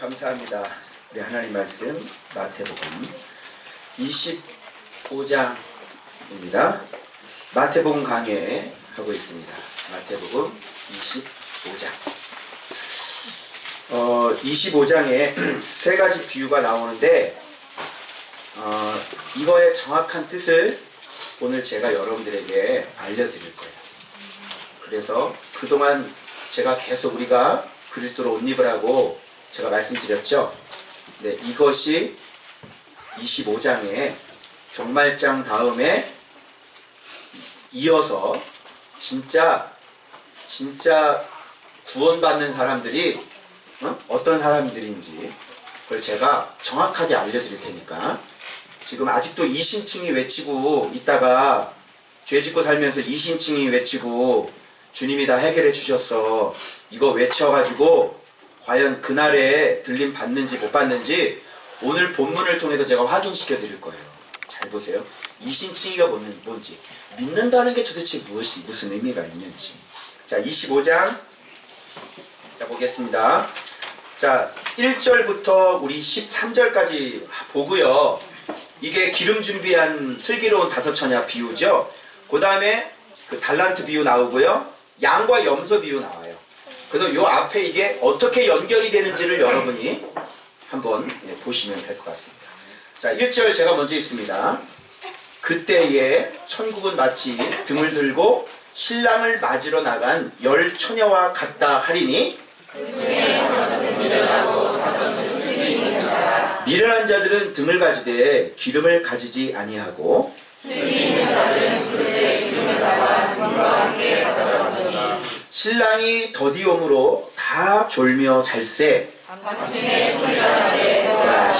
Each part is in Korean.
감사합니다. 우리 하나님 말씀 마태복음 25장입니다. 마태복음 강해하고 있습니다. 마태복음 25장. 25장에 세 가지 비유가 나오는데 이거의 정확한 뜻을 오늘 제가 여러분들에게 알려드릴 거예요. 그래서 그동안 제가 계속 우리가 그리스도로 옷 입으라고 제가 말씀드렸죠. 네, 이것이 25장의 종말장 다음에 이어서 진짜 구원받는 사람들이 어떤 사람들인지 그걸 제가 정확하게 알려드릴 테니까, 지금 아직도 이신층이 외치고 있다가 죄짓고 살면서 이신층이 외치고 주님이 다 해결해 주셨어 이거 외쳐가지고 과연 그날에 들림 받는지 못 받는지 오늘 본문을 통해서 제가 확인시켜 드릴 거예요. 잘 보세요. 이신칭의가 뭔지, 믿는다는 게 도대체 무슨 의미가 있는지. 자, 25장 자 보겠습니다. 자, 1절부터 우리 13절까지 보고요. 이게 기름 준비한 슬기로운 다섯 처녀 비유죠. 그 다음에 그 달란트 비유 나오고요. 양과 염소 비유 나와요. 그래서 요 앞에 이게 어떻게 연결이 되는지를 여러분이 한번 보시면 될 것 같습니다. 자, 1절 제가 먼저 있습니다. 그때에 천국은 마치 등을 들고 신랑을 맞으러 나간 10 처녀와 같다 하리니, 미련한 자들은 등을 가지되 기름을 가지지 아니하고 슬기 있는 자들은 그릇에 기름을 담아 등과 함께 가져가더니 신랑이 더디옴으로 다 졸며 잘세 당신의 소리가 나되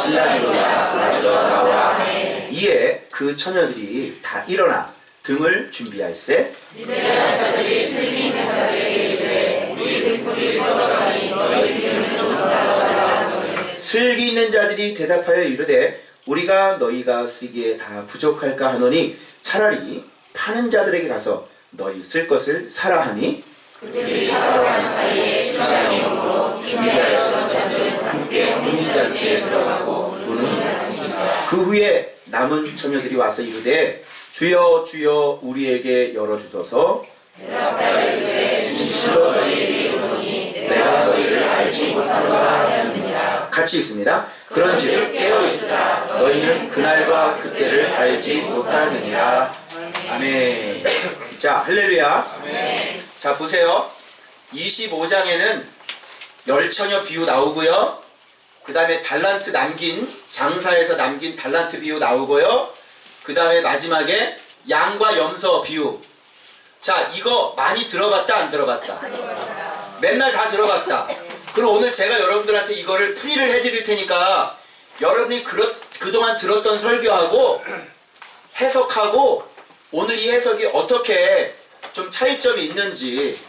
신랑이로다 맞으러 나와 하네. 이에 그 처녀들이 다 일어나 등을 준비할세 미련한 자들이 슬기 있는 자들에게 이르되 우리 등불이 꺼져가니 너희 기름을 좀 달라달라. 슬기 있는 자들이 대답하여 이르되 우리가 너희가 쓰기에 다 부족할까 하노니 차라리 파는 자들에게 가서 너희 쓸 것을 사라 하니, 그들이 살아가는 사이에 신랑이 오므로 준비하였던 자들은 함께 혼인잔치에 들어가고 문은 닫히니라. 그 후에 남은 처녀들이 와서 이르되 주여 주여 우리에게 열어주소서. 대답하여 이르되 진실로 너희에게 이르노니 내가 너희를 알지 못하노라 하였느니라. 같이 있습니다. 그런즉 깨어있으라. 너희는 그날과 그때를 알지 못하느니라. 아멘. 자, 할렐루야. 아멘. 자, 보세요. 25장에는 10 처녀 비유 나오고요. 그 다음에 달란트 남긴, 장사에서 남긴 달란트 비유 나오고요. 그 다음에 마지막에 양과 염소 비유. 자, 이거 많이 들어봤다 안 들어봤다? 맨날 다 들어봤다. 그럼 오늘 제가 여러분들한테 이거를 풀이를 해드릴 테니까 여러분이 그동안 들었던 설교하고 해석하고 오늘 이 해석이 어떻게 좀 차이점이 있는지,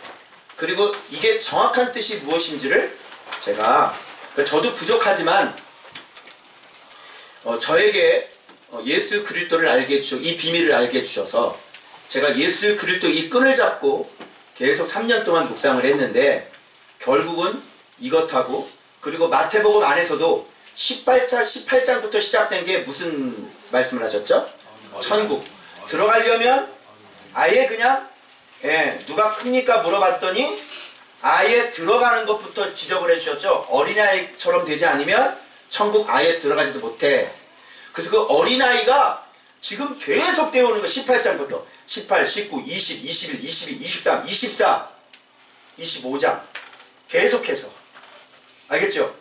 그리고 이게 정확한 뜻이 무엇인지를 제가, 저도 부족하지만 저에게 예수 그리스도를 알게 해주셔서 이 비밀을 알게 해주셔서 제가 예수 그리스도 이 끈을 잡고 계속 3년 동안 묵상을 했는데 결국은 이것하고, 그리고 마태복음 안에서도 18장부터 시작된 게 무슨 말씀을 하셨죠? 천국. 들어가려면 아예 그냥 누가 큽니까 물어봤더니 아예 들어가는 것부터 지적을 해주셨죠. 어린아이처럼 되지 않으면 천국 아예 들어가지도 못해. 그래서 그 어린아이가 지금 계속 되어오는 거. 18장부터 18, 19, 20, 21, 22, 23, 24, 25장 계속해서. 알겠죠?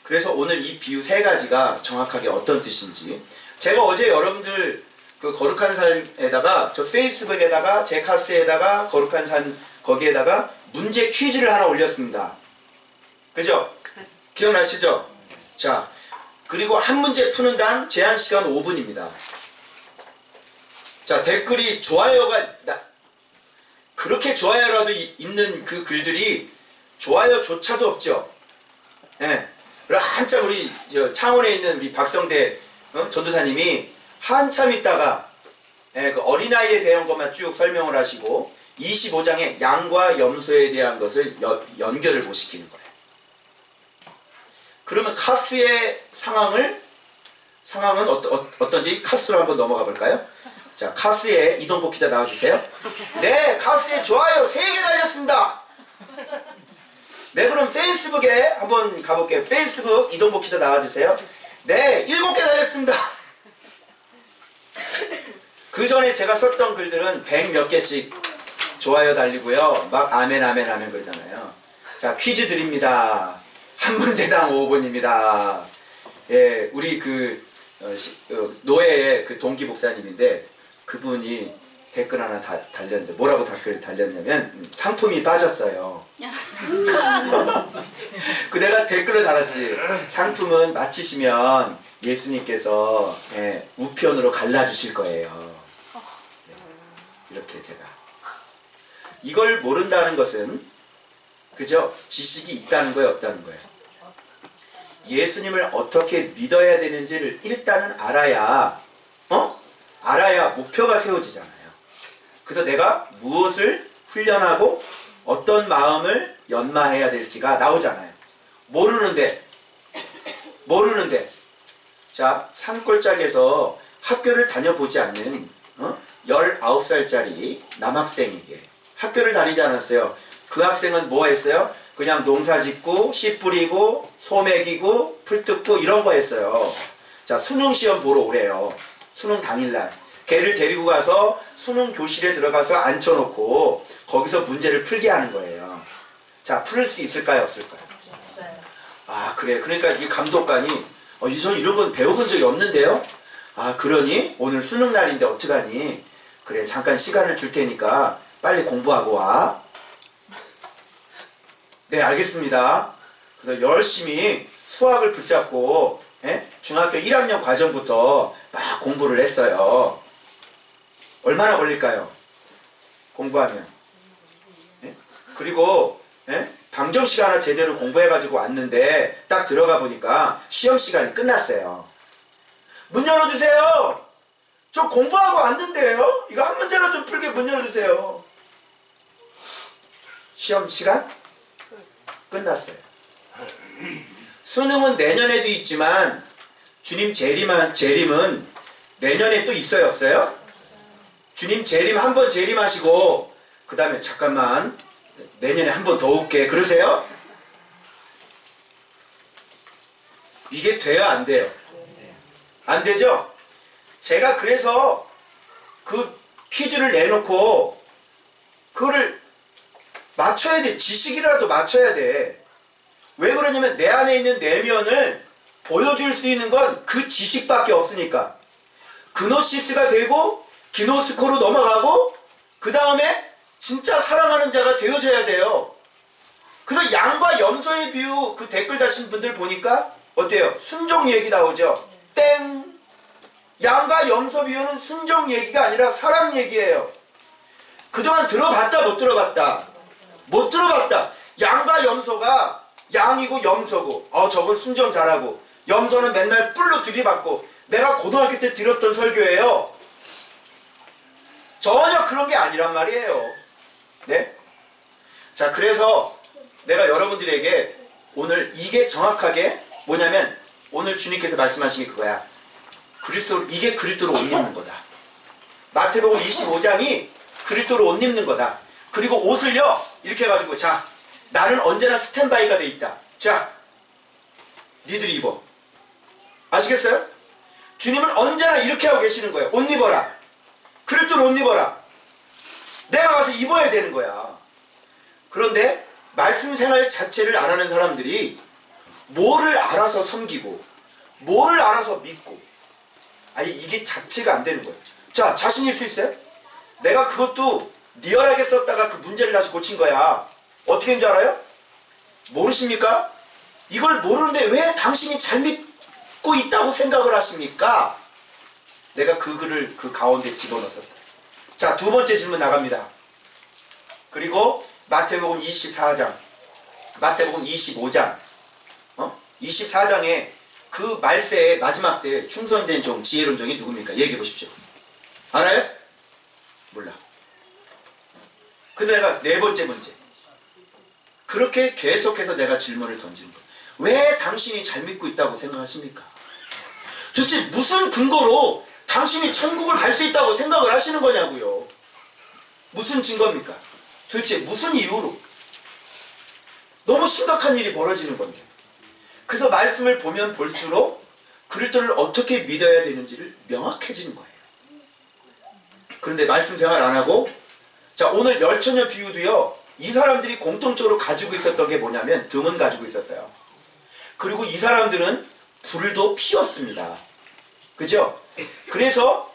그래서 오늘 이 비유 세 가지가 정확하게 어떤 뜻인지, 제가 어제 여러분들 그 거룩한 산에다가 저 페이스북에다가 제 카스에다가 거룩한 산 거기에다가 문제 퀴즈를 하나 올렸습니다. 그죠? 기억나시죠? 자, 그리고 한 문제 푸는 당 제한 시간 5분입니다. 자, 댓글이 좋아요가 그렇게 좋아요라도 있는 그 글들이 좋아요조차도 없죠. 예. 한참 우리 창원에 있는 우리 박성대 전도사님이 한참 있다가 그 어린아이에 대한 것만 쭉 설명을 하시고 25장에 양과 염소에 대한 것을 연결을 못 시키는 거예요. 그러면 카스의 상황은 어떤지 카스로 한번 넘어가 볼까요? 자, 카스의 이동복 기자 나와주세요. 네, 카스의 좋아요 3개 달렸습니다. 네, 그럼 페이스북에 한번 가볼게요. 페이스북 이동복 기자 나와주세요. 네, 7개 달렸습니다. 그 전에 제가 썼던 글들은 100 몇 개씩 좋아요 달리고요. 막 아멘 아멘 아멘 그러잖아요. 자, 퀴즈 드립니다. 한 문제당 5분입니다. 예, 우리 노예의 그 동기 목사님인데 그분이 댓글 하나 달렸는데 뭐라고 댓글 달렸냐면 상품이 빠졌어요. 그 내가 댓글을 달았지. 상품은 마치시면 예수님께서 우편으로 갈라주실 거예요. 네, 이렇게 제가 이걸 모른다는 것은 그죠? 지식이 있다는 거예요, 없다는 거예요? 예수님을 어떻게 믿어야 되는지를 일단은 알아야 알아야 목표가 세워지잖아요. 그래서 내가 무엇을 훈련하고 어떤 마음을 연마해야 될지가 나오잖아요. 모르는데 자, 산골짜기에서 학교를 다녀보지 않는 19살짜리 남학생에게 학교를 다니지 않았어요. 그 학생은 뭐 했어요? 그냥 농사 짓고 씨 뿌리고 소 먹이고 풀 뜯고 이런 거 했어요. 자, 수능 시험 보러 오래요. 수능 당일날 걔를 데리고 가서 수능 교실에 들어가서 앉혀놓고 거기서 문제를 풀게 하는 거예요. 자, 풀 수 있을까요, 없을까요? 아, 그래. 그러니까 이 감독관이 전 이런 건 배워본 적이 없는데요. 아, 그러니 오늘 수능 날인데 어떡하니? 그래, 잠깐 시간을 줄 테니까 빨리 공부하고 와. 네, 알겠습니다. 그래서 열심히 수학을 붙잡고 중학교 1학년 과정부터 막 공부를 했어요. 얼마나 걸릴까요? 공부하면. 그리고 방정식 하나 제대로 공부해가지고 왔는데 딱 들어가 보니까 시험 시간이 끝났어요. 문 열어주세요. 저 공부하고 왔는데요. 이거 한 문제라도 좀 풀게 문 열어주세요. 시험 시간 끝났어요. 수능은 내년에도 있지만 주님 재림은 내년에 또 있어요, 없어요? 주님 재림 한번 재림하시고 그 다음에 잠깐만 내년에 한 번 더 올게 그러세요? 이게 돼요, 안 돼요? 안 되죠? 제가 그래서 그 퀴즈를 내놓고 그거를 맞춰야 돼. 지식이라도 맞춰야 돼. 왜 그러냐면 내 안에 있는 내면을 보여줄 수 있는 건 그 지식밖에 없으니까. 그노시스가 되고 기노스코로 넘어가고 그 다음에 진짜 사랑하는 자가 되어져야 돼요. 그래서 양과 염소의 비유 그 댓글 다신 분들 보니까 어때요? 순종 얘기 나오죠? 땡! 양과 염소 비유는 순종 얘기가 아니라 사랑 얘기예요. 그동안 들어봤다 못 들어봤다? 못 들어봤다. 양과 염소가 양이고 염소고 저건 순종 잘하고 염소는 맨날 뿔로 들이받고 내가 고등학교 때 들었던 설교예요. 전혀 그런 게 아니란 말이에요. 네? 자, 그래서 내가 여러분들에게 오늘 이게 정확하게 뭐냐면 오늘 주님께서 말씀하신 게 그거야. 이게 그리스도로 옷 입는 거다. 마태복음 25장이 그리스도로 옷 입는 거다. 그리고 옷을요 이렇게 해가지고 자, 나는 언제나 스탠바이가 돼 있다. 자, 니들이 입어. 아시겠어요? 주님은 언제나 이렇게 하고 계시는 거예요. 옷 입어라. 그리스도로 옷 입어라. 내가 가서 입어야 되는 거야. 그런데 말씀 생활 자체를 안 하는 사람들이 뭐를 알아서 섬기고 뭐를 알아서 믿고 이게 자체가 안 되는 거예요. 자, 자신일 수 있어요? 내가 그것도 리얼하게 썼다가 그 문제를 다시 고친 거야. 어떻게 된줄 알아요? 모르십니까? 이걸 모르는데 왜 당신이 잘 믿고 있다고 생각을 하십니까? 내가 그 글을 그 가운데 집어넣었다. 자, 두 번째 질문 나갑니다. 그리고 마태복음 24장, 마태복음 25장, 24장에 그 말세의 마지막 때 충성된 종, 지혜로운 종이 누굽니까? 얘기해 보십시오. 알아요? 몰라. 그래서 내가 네 번째 문제. 그렇게 계속해서 내가 질문을 던지는 거예요. 왜 당신이 잘 믿고 있다고 생각하십니까? 도대체 무슨 근거로 당신이 천국을 갈 수 있다고 생각을 하시는 거냐고요. 무슨 증거입니까? 도대체 무슨 이유로? 너무 심각한 일이 벌어지는 건데. 그래서 말씀을 보면 볼수록 그리스도를 어떻게 믿어야 되는지를 명확해지는 거예요. 그런데 말씀 생활 안 하고, 자, 오늘 열처녀 비유도요, 이 사람들이 공통적으로 가지고 있었던 게 뭐냐면 등은 가지고 있었어요. 그리고 이 사람들은 불도 피웠습니다. 그죠? 그래서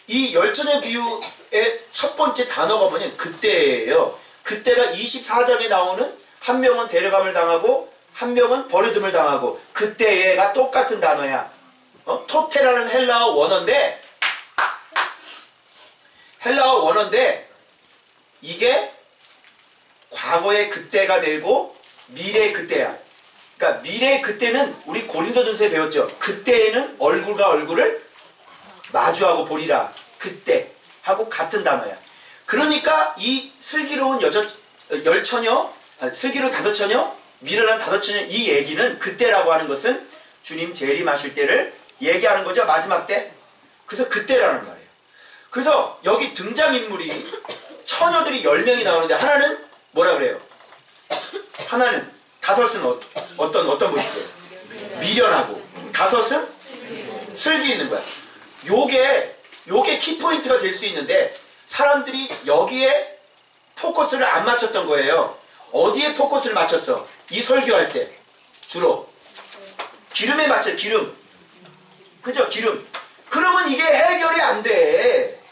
이 열처녀 비유의 첫 번째 단어가 뭐냐면 그때예요. 그때가 24장에 나오는 한 명은 데려감을 당하고 한 명은 버려둠을 당하고, 그때가 똑같은 단어야. 토테라는 헬라어 원어인데 이게 과거의 그때가 되고 미래의 그때야. 그러니까 미래의 그때는 우리 고린도전서에 배웠죠. 그때에는 얼굴과 얼굴을 마주하고 보리라. 그때 하고 같은 단어야. 그러니까 이 슬기로운 슬기로운 다섯 처녀, 미련한 다섯 처녀, 이 얘기는 그때라고 하는 것은 주님 재림하실 때를 얘기하는 거죠. 마지막 때. 그래서 그때라는 말이에요. 그래서 여기 등장인물이 처녀들이 10명이 나오는데 하나는 뭐라 그래요? 하나는, 다섯은 어떤 모습이에요? 미련하고, 다섯은 슬기 있는 거야. 요게 키포인트가 될 수 있는데 사람들이 여기에 포커스를 안 맞췄던 거예요. 어디에 포커스를 맞췄어? 이 설교할 때 주로 기름에 맞춰. 기름. 그죠? 기름. 그러면 이게 해결이 안 돼.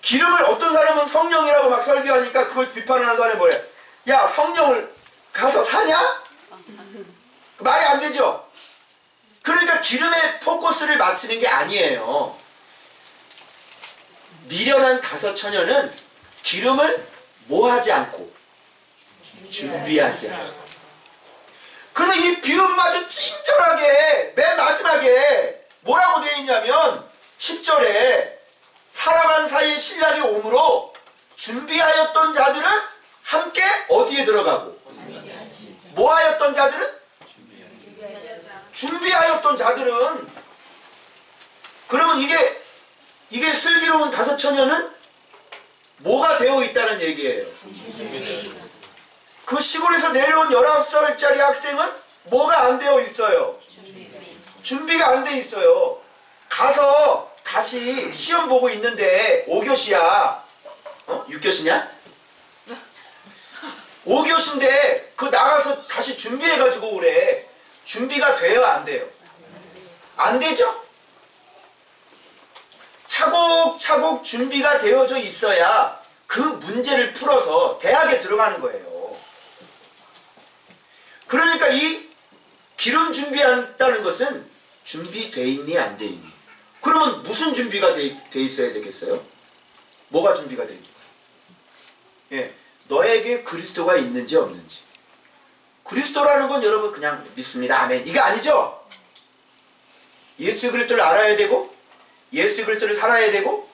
기름을 어떤 사람은 성령이라고 막 설교하니까 그걸 비판하는 사람이 뭐예요? 야, 성령을 가서 사냐? 말이 안 되죠? 그러니까 기름에 포커스를 맞추는 게 아니에요. 미련한 다섯 처녀는 기름을 뭐 하지 않고 준비하지 않고. 그래서 이 비유는 아주 친절하게 맨 마지막에 뭐라고 되어 있냐면 10절에 사랑한 사이에 신랑이 오므로 준비하였던 자들은 함께 어디에 들어가고, 뭐 하였던 자들은? 준비하였던 자들은. 그러면 이게 슬기로운 다섯 처녀는 뭐가 되어 있다는 얘기예요? 그 시골에서 내려온 19살짜리 학생은 뭐가 안 되어 있어요? 준비가 안 돼 있어요. 가서 다시 시험 보고 있는데 5교시야. 6교시냐? 5교시인데 그 나가서 다시 준비해가지고 오래. 준비가 돼요, 안 돼요? 안 되죠? 차곡차곡 준비가 되어져 있어야 그 문제를 풀어서 대학에 들어가는 거예요. 그러니까 이 기름 준비한다는 것은 준비돼 있니 안 돼 있니? 그러면 무슨 준비가 돼 있어야 되겠어요? 뭐가 준비가 돼 있니? 예, 너에게 그리스도가 있는지 없는지. 그리스도라는 건 여러분 그냥 믿습니다, 아멘, 이게 아니죠? 예수 그리스도를 알아야 되고, 예수 그리스도를 살아야 되고,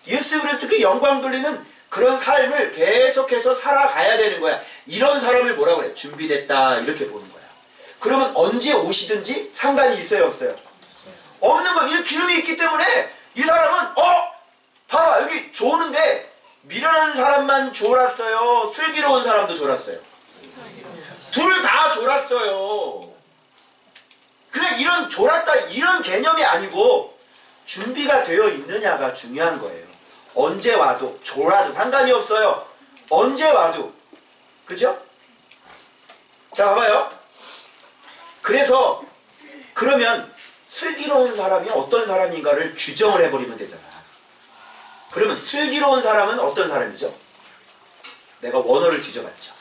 예수 그리스도께 영광 돌리는 그런 삶을 계속해서 살아가야 되는 거야. 이런 사람을 뭐라 그래? 준비됐다, 이렇게 보는 거야. 그러면 언제 오시든지 상관이 있어요, 없어요? 없는 거. 이 기름이 있기 때문에 이 사람은 봐봐, 여기 조는데 미련한 사람만 졸았어요? 슬기로운 사람도 졸았어요? 둘 다 졸았어요. 그냥 이런 졸았다 이런 개념이 아니고 준비가 되어 있느냐가 중요한 거예요. 언제 와도 졸아도 상관이 없어요. 언제 와도. 그죠? 자, 봐봐요. 그래서 그러면 슬기로운 사람이 어떤 사람인가를 규정을 해버리면 되잖아. 그러면 슬기로운 사람은 어떤 사람이죠? 내가 원어를 뒤져봤죠.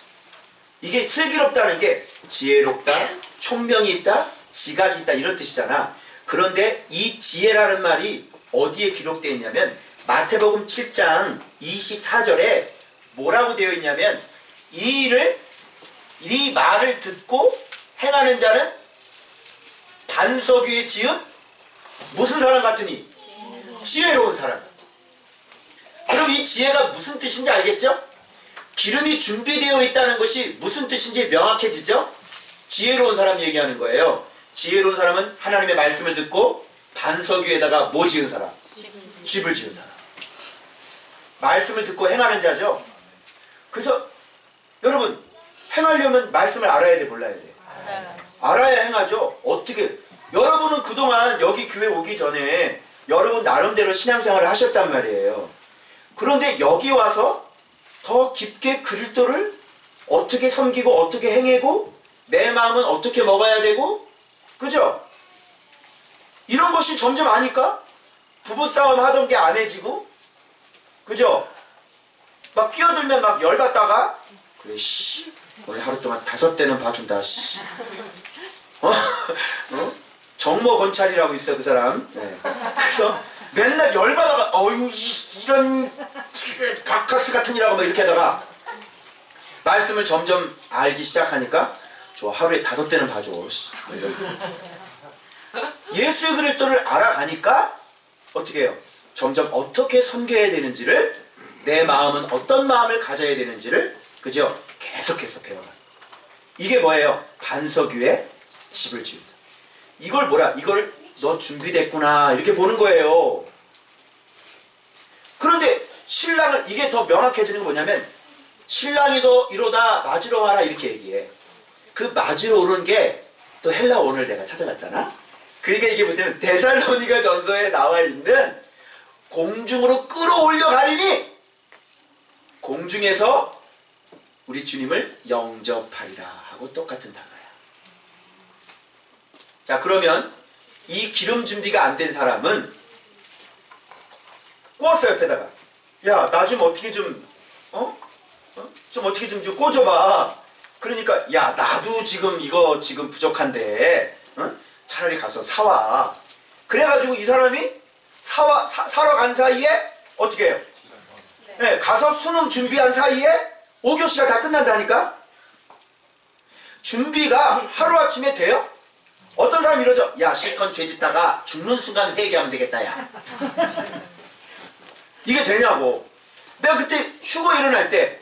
이게 슬기롭다는 게 지혜롭다, 총명이 있다, 지각이 있다, 이런 뜻이잖아. 그런데 이 지혜라는 말이 어디에 기록되어 있냐면 마태복음 7장 24절에 뭐라고 되어 있냐면 이 말을 듣고 행하는 자는 반석 위에 지은 무슨 사람 같으니? 지혜로운 사람 같으니. 그럼 이 지혜가 무슨 뜻인지 알겠죠? 기름이 준비되어 있다는 것이 무슨 뜻인지 명확해지죠? 지혜로운 사람 얘기하는 거예요. 지혜로운 사람은 하나님의 말씀을 듣고 반석 위에다가 뭐 지은 사람? 집을 지은 사람. 말씀을 듣고 행하는 자죠. 그래서 여러분, 행하려면 말씀을 알아야 돼, 몰라야 돼? 알아야 행하죠. 어떻게? 여러분은 그동안 여기 교회 오기 전에 여러분 나름대로 신앙생활을 하셨단 말이에요. 그런데 여기 와서 더 깊게 그리스도를 어떻게 섬기고 어떻게 행하고 내 마음은 어떻게 먹어야 되고, 그죠? 이런 것이 점점 아니까 부부싸움 하던 게 안 해지고, 그죠? 막 끼어들면 막 열받다가, 그래 씨 오늘 하루 동안 5대는 봐준다 씨. 어? 정모 건찰이라고 있어 그 사람. 네. 그래서 맨날 열받아가 어휴 이런 바카스 같은 이라고 막 이렇게 하다가 말씀을 점점 알기 시작하니까 저 하루에 5대는 봐줘. 예수의 그리스도를 알아가니까 어떻게 해요? 점점 어떻게 섬겨야 되는지를, 내 마음은 어떤 마음을 가져야 되는지를, 그죠? 계속해서 배워라. 이게 뭐예요? 반석 위에 집을 지으다. 이걸 뭐라? 이걸 너 준비됐구나 이렇게 보는 거예요. 그런데 신랑을, 이게 더 명확해지는 게 뭐냐면, 신랑이 너 이러다 맞으러 와라 이렇게 얘기해. 그 맞으러 오는 게 또 헬라 원어를 내가 찾아봤잖아. 그러니까 이게 뭐냐면 데살로니가 전서에 나와 있는 공중으로 끌어올려 가리니 공중에서 우리 주님을 영접하리라 하고 똑같은 단어야. 자, 그러면 이 기름 준비가 안 된 사람은 꽂았어 옆에다가. 야, 나 좀 어떻게 좀 좀 어떻게 좀 꽂아봐. 그러니까 야, 나도 지금 이거 지금 부족한데 차라리 가서 사와. 그래가지고 이 사람이 사러 간 사이에 어떻게 해요? 네, 가서 수능 준비한 사이에 5교시가 다 끝난다니까? 준비가 하루아침에 돼요? 어떤 사람이 이러죠? 야, 실컷 죄 짓다가 죽는 순간 회개하면 되겠다, 야. 이게 되냐고. 내가 그때 휴거 일어날 때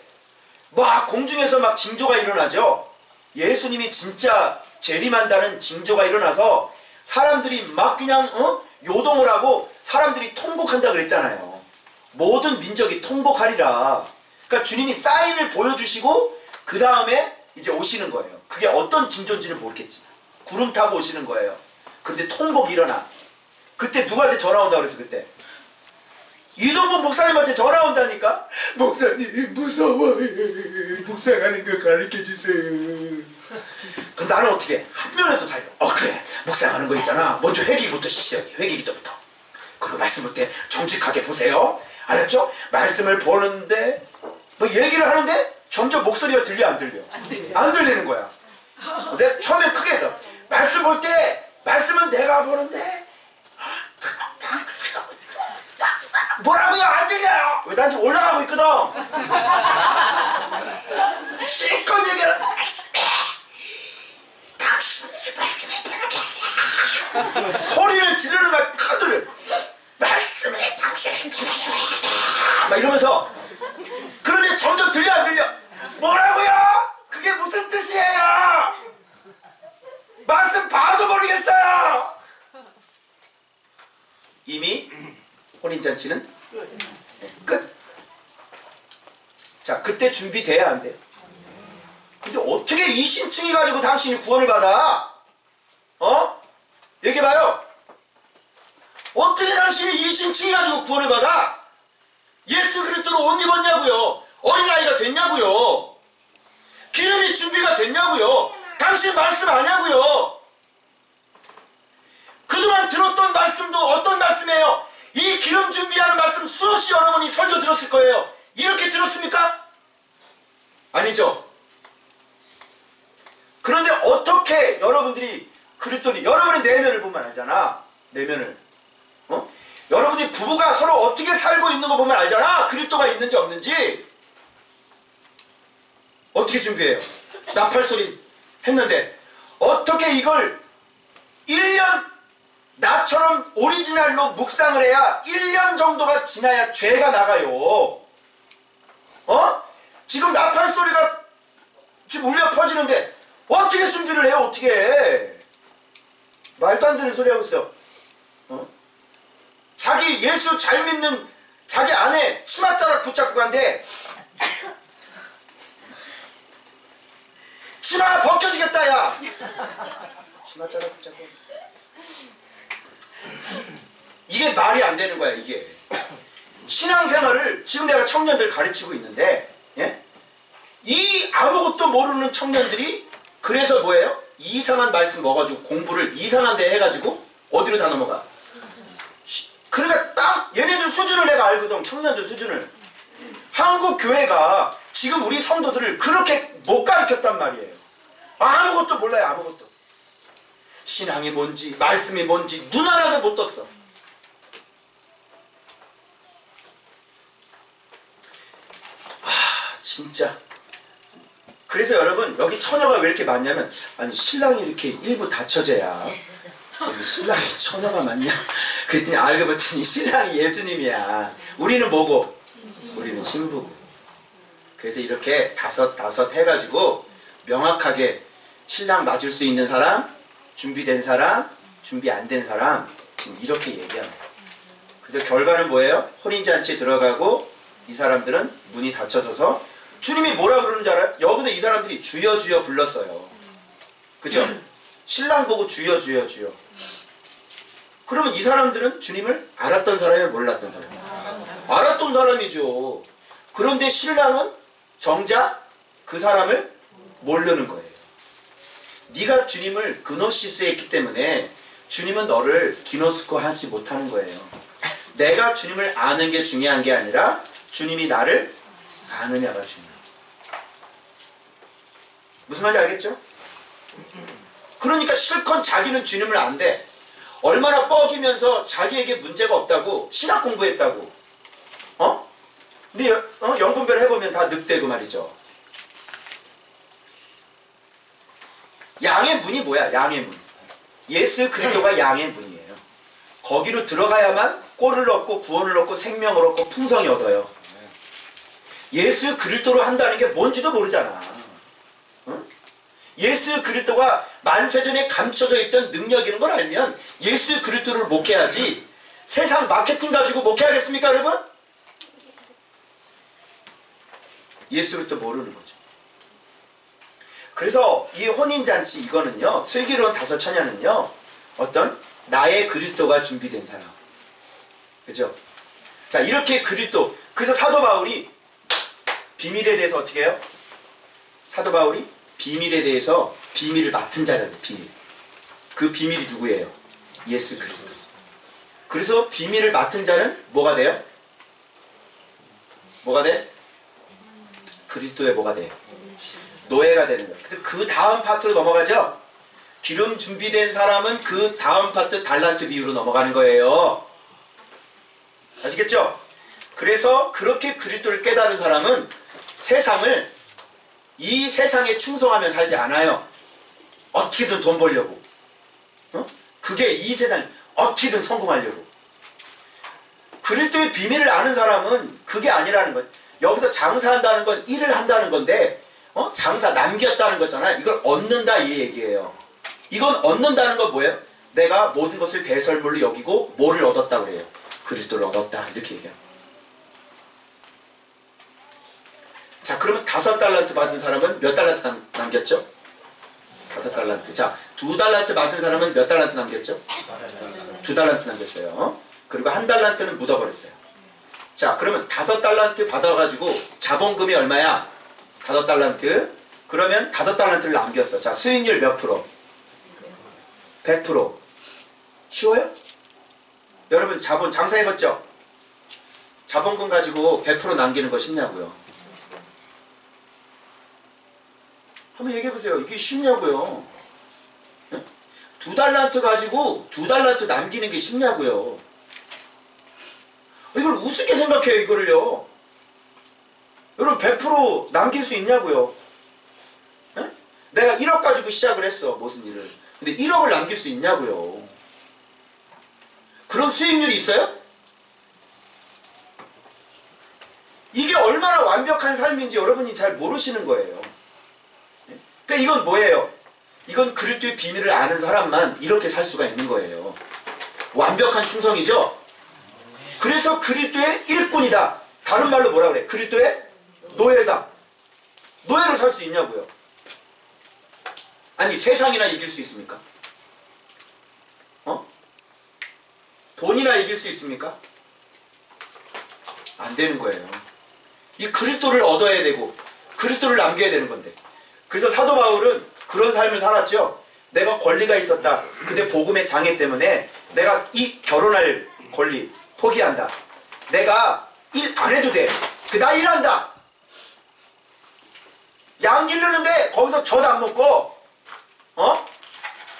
막 공중에서 막 징조가 일어나죠. 예수님이 진짜 재림한다는 징조가 일어나서 사람들이 막 그냥 요동을 하고 사람들이 통곡한다 그랬잖아요. 모든 민족이 통곡하리라. 그러니까 주님이 사인을 보여주시고 그 다음에 이제 오시는 거예요. 그게 어떤 징조인지는 모르겠지만 구름 타고 오시는 거예요. 근데 통곡이 일어나. 그때 누구한테 전화 온다고 그랬어? 그때 이동국 목사님한테 전화 온다니까. 목사님 무서워요. 묵상하는 거 가르쳐주세요. 그럼 나는 어떻게 해? 한 면에도 달려. 그래, 묵상하는 거 있잖아. 먼저 회개부터 시작해. 회개기도부터. 그리고 말씀 볼 때 정직하게 보세요. 알았죠? 말씀을 보는데 뭐 얘기를 하는데 점점 목소리가 들려 안 들려? 안 들리는 거야. 내가 처음에 크게 해서 말씀 볼 때 말씀은 내가 보는데 뭐라고요? 안 들려요. 왜 난 지금 올라가고 있거든. 실컷 얘기를 당신의 말씀에 보겠습니다. 소리를 지르는 거야. 크게 말씀에 당신을 들어야 돼. 막 이러면서. 그런데 점점 들려 안 들려? 뭐라고요? 그게 무슨 뜻이에요? 말씀 봐도 모르겠어요. 이미 혼인잔치는 끝. 자, 그때 준비돼야 안 돼요? 근데 어떻게 이심층이 가지고 당신이 구원을 받아? 얘기해봐요. 어떻게 당신이 이심층이 가지고 구원을 받아? 예수 그리스도로 옷 입었냐고요? 어린아이가 됐냐고요? 기름이 준비가 됐냐고요? 당신 말씀 아냐고요? 그동안 들었던 말씀도 어떤 말씀이에요? 이 기름 준비하는 말씀 수없이 여러분이 설교 들었을 거예요. 이렇게 들었습니까? 아니죠. 그런데 어떻게 여러분들이 그랬더니 여러분의 내면을 보면 알잖아. 내면을. 여러분이 부부가 서로 어떻게 살고 있는 거 보면 알잖아. 그리스도가 있는지 없는지. 어떻게 준비해요? 나팔소리 했는데 어떻게 이걸 1년 나처럼 오리지널로 묵상을 해야 1년 정도가 지나야 죄가 나가요. 지금 나팔소리가 지금 울려 퍼지는데 어떻게 준비를 해요? 어떻게 해? 말도 안 되는 소리 하고 있어. 자기 예수 잘 믿는 자기 아내 치맛자락 붙잡고 간대. 치마가 벗겨지겠다 야. 치맛자락 붙잡고. 이게 말이 안 되는 거야 이게. 신앙생활을 지금 내가 청년들 가르치고 있는데, 예? 이 아무것도 모르는 청년들이 그래서 뭐예요? 이상한 말씀 먹어가지고 공부를 이상한 데 해가지고 어디로 다 넘어가. 그러니까 딱 얘네들 수준을 내가 알거든. 청년들 수준을. 한국 교회가 지금 우리 성도들을 그렇게 못 가르쳤단 말이에요. 아무것도 몰라요. 아무것도. 신앙이 뭔지 말씀이 뭔지 눈 하나도 못 떴어. 진짜. 그래서 여러분 여기 처녀가 왜 이렇게 많냐면, 아니 신랑이 이렇게 일부 다처제야 여기 신랑이 처녀가 많냐 그랬더니 알고 봤더니 신랑이 예수님이야. 우리는 뭐고? 우리는 신부고. 그래서 이렇게 다섯 해가지고 명확하게 신랑 맞을 수 있는 사람, 준비된 사람, 준비 안 된 사람, 지금 이렇게 얘기합니다. 그래서 결과는 뭐예요? 혼인잔치에 들어가고 이 사람들은 문이 닫혀져서 주님이 뭐라 그러는 줄 알아요? 여기서 이 사람들이 주여 주여 불렀어요. 그죠? 신랑 보고 주여 주여 주여. 그러면 이 사람들은 주님을 알았던 사람이에요? 몰랐던 사람이에요? 알았던 사람이죠. 그런데 신랑은 정작 그 사람을 모르는 거예요. 네가 주님을 그노시스 했기 때문에 주님은 너를 기노스코 하지 못하는 거예요. 내가 주님을 아는 게 중요한 게 아니라 주님이 나를 아느냐가 중요해요. 무슨 말인지 알겠죠? 그러니까 실컷 자기는 주님을 안대. 얼마나 뻐기면서 자기에게 문제가 없다고 신학 공부했다고. 근데 영분별 해보면 다 늑대고 말이죠. 양의 문이 뭐야? 양의 문. 예수 그리스도가 양의 문이에요. 거기로 들어가야만 꼴을 얻고 구원을 얻고 생명을 얻고 풍성이 얻어요. 예수 그리스도로 한다는 게 뭔지도 모르잖아. 예수 그리스도가 만세전에 감춰져 있던 능력이라는 걸 알면 예수 그리스도를 목회하지 세상 마케팅 가지고 목회하겠습니까 여러분? 예수 그리스도 모르는 거죠. 그래서 이 혼인잔치 이거는요, 슬기로운 다섯 처녀는요, 어떤 나의 그리스도가 준비된 사람. 그죠? 자, 이렇게 그리스도. 그래서 사도 바울이 비밀에 대해서 어떻게 해요? 사도 바울이 비밀에 대해서 비밀을 맡은 자라는 비밀. 그 비밀이 누구예요? 예수 그리스도. 그래서 비밀을 맡은 자는 뭐가 돼요? 뭐가 돼? 그리스도의 뭐가 돼요? 노예가 되는 거예요. 그래서 그 다음 파트로 넘어가죠? 기름 준비된 사람은 그 다음 파트 달란트 비유로 넘어가는 거예요. 아시겠죠? 그래서 그렇게 그리스도를 깨달은 사람은 세상을 이 세상에 충성하며 살지 않아요. 어떻게든 돈 벌려고. 그게 이 세상 어떻게든 성공하려고. 그리스도의 비밀을 아는 사람은 그게 아니라는 거예요. 여기서 장사한다는 건 일을 한다는 건데 장사 남겼다는 거잖아요. 이걸 얻는다 이 얘기예요. 이건 얻는다는 건 뭐예요? 내가 모든 것을 배설물로 여기고 뭐를 얻었다 그래요? 그리스도를 얻었다 이렇게 얘기해요. 자, 그러면 5달란트 받은 사람은 몇 달란트 남겼죠? 5달란트. 자, 2달란트 받은 사람은 몇 달란트 남겼죠? 2달란트 남겼어요. 그리고 1달란트는 묻어버렸어요. 자, 그러면 5달란트 받아가지고 자본금이 얼마야? 5달란트. 그러면 5달란트를 남겼어. 자, 수익률 몇 프로? 100%. 쉬워요? 여러분 자본 장사해봤죠? 자본금 가지고 100% 남기는 거 쉽냐고요? 한번 얘기해보세요. 이게 쉽냐고요? 2달란트 가지고 2달란트 남기는 게 쉽냐고요? 이걸 우습게 생각해요, 이거를요. 여러분 100% 남길 수 있냐고요? 내가 1억 가지고 시작을 했어, 무슨 일을. 근데 1억을 남길 수 있냐고요? 그런 수익률이 있어요? 이게 얼마나 완벽한 삶인지 여러분이 잘 모르시는 거예요. 그러니까 이건 뭐예요? 이건 그리스도의 비밀을 아는 사람만 이렇게 살 수가 있는 거예요. 완벽한 충성이죠. 그래서 그리스도의 일꾼이다. 다른 말로 뭐라 그래? 그리스도의 노예다. 노예로 살 수 있냐고요. 아니 세상이나 이길 수 있습니까? 돈이나 이길 수 있습니까? 안 되는 거예요. 이 그리스도를 얻어야 되고 그리스도를 남겨야 되는 건데. 그래서 사도 바울은 그런 삶을 살았죠. 내가 권리가 있었다. 근데 복음의 장애 때문에 내가 이 결혼할 권리 포기한다. 내가 일 안 해도 돼. 나 일한다. 양 기르는데 거기서 젖 안 먹고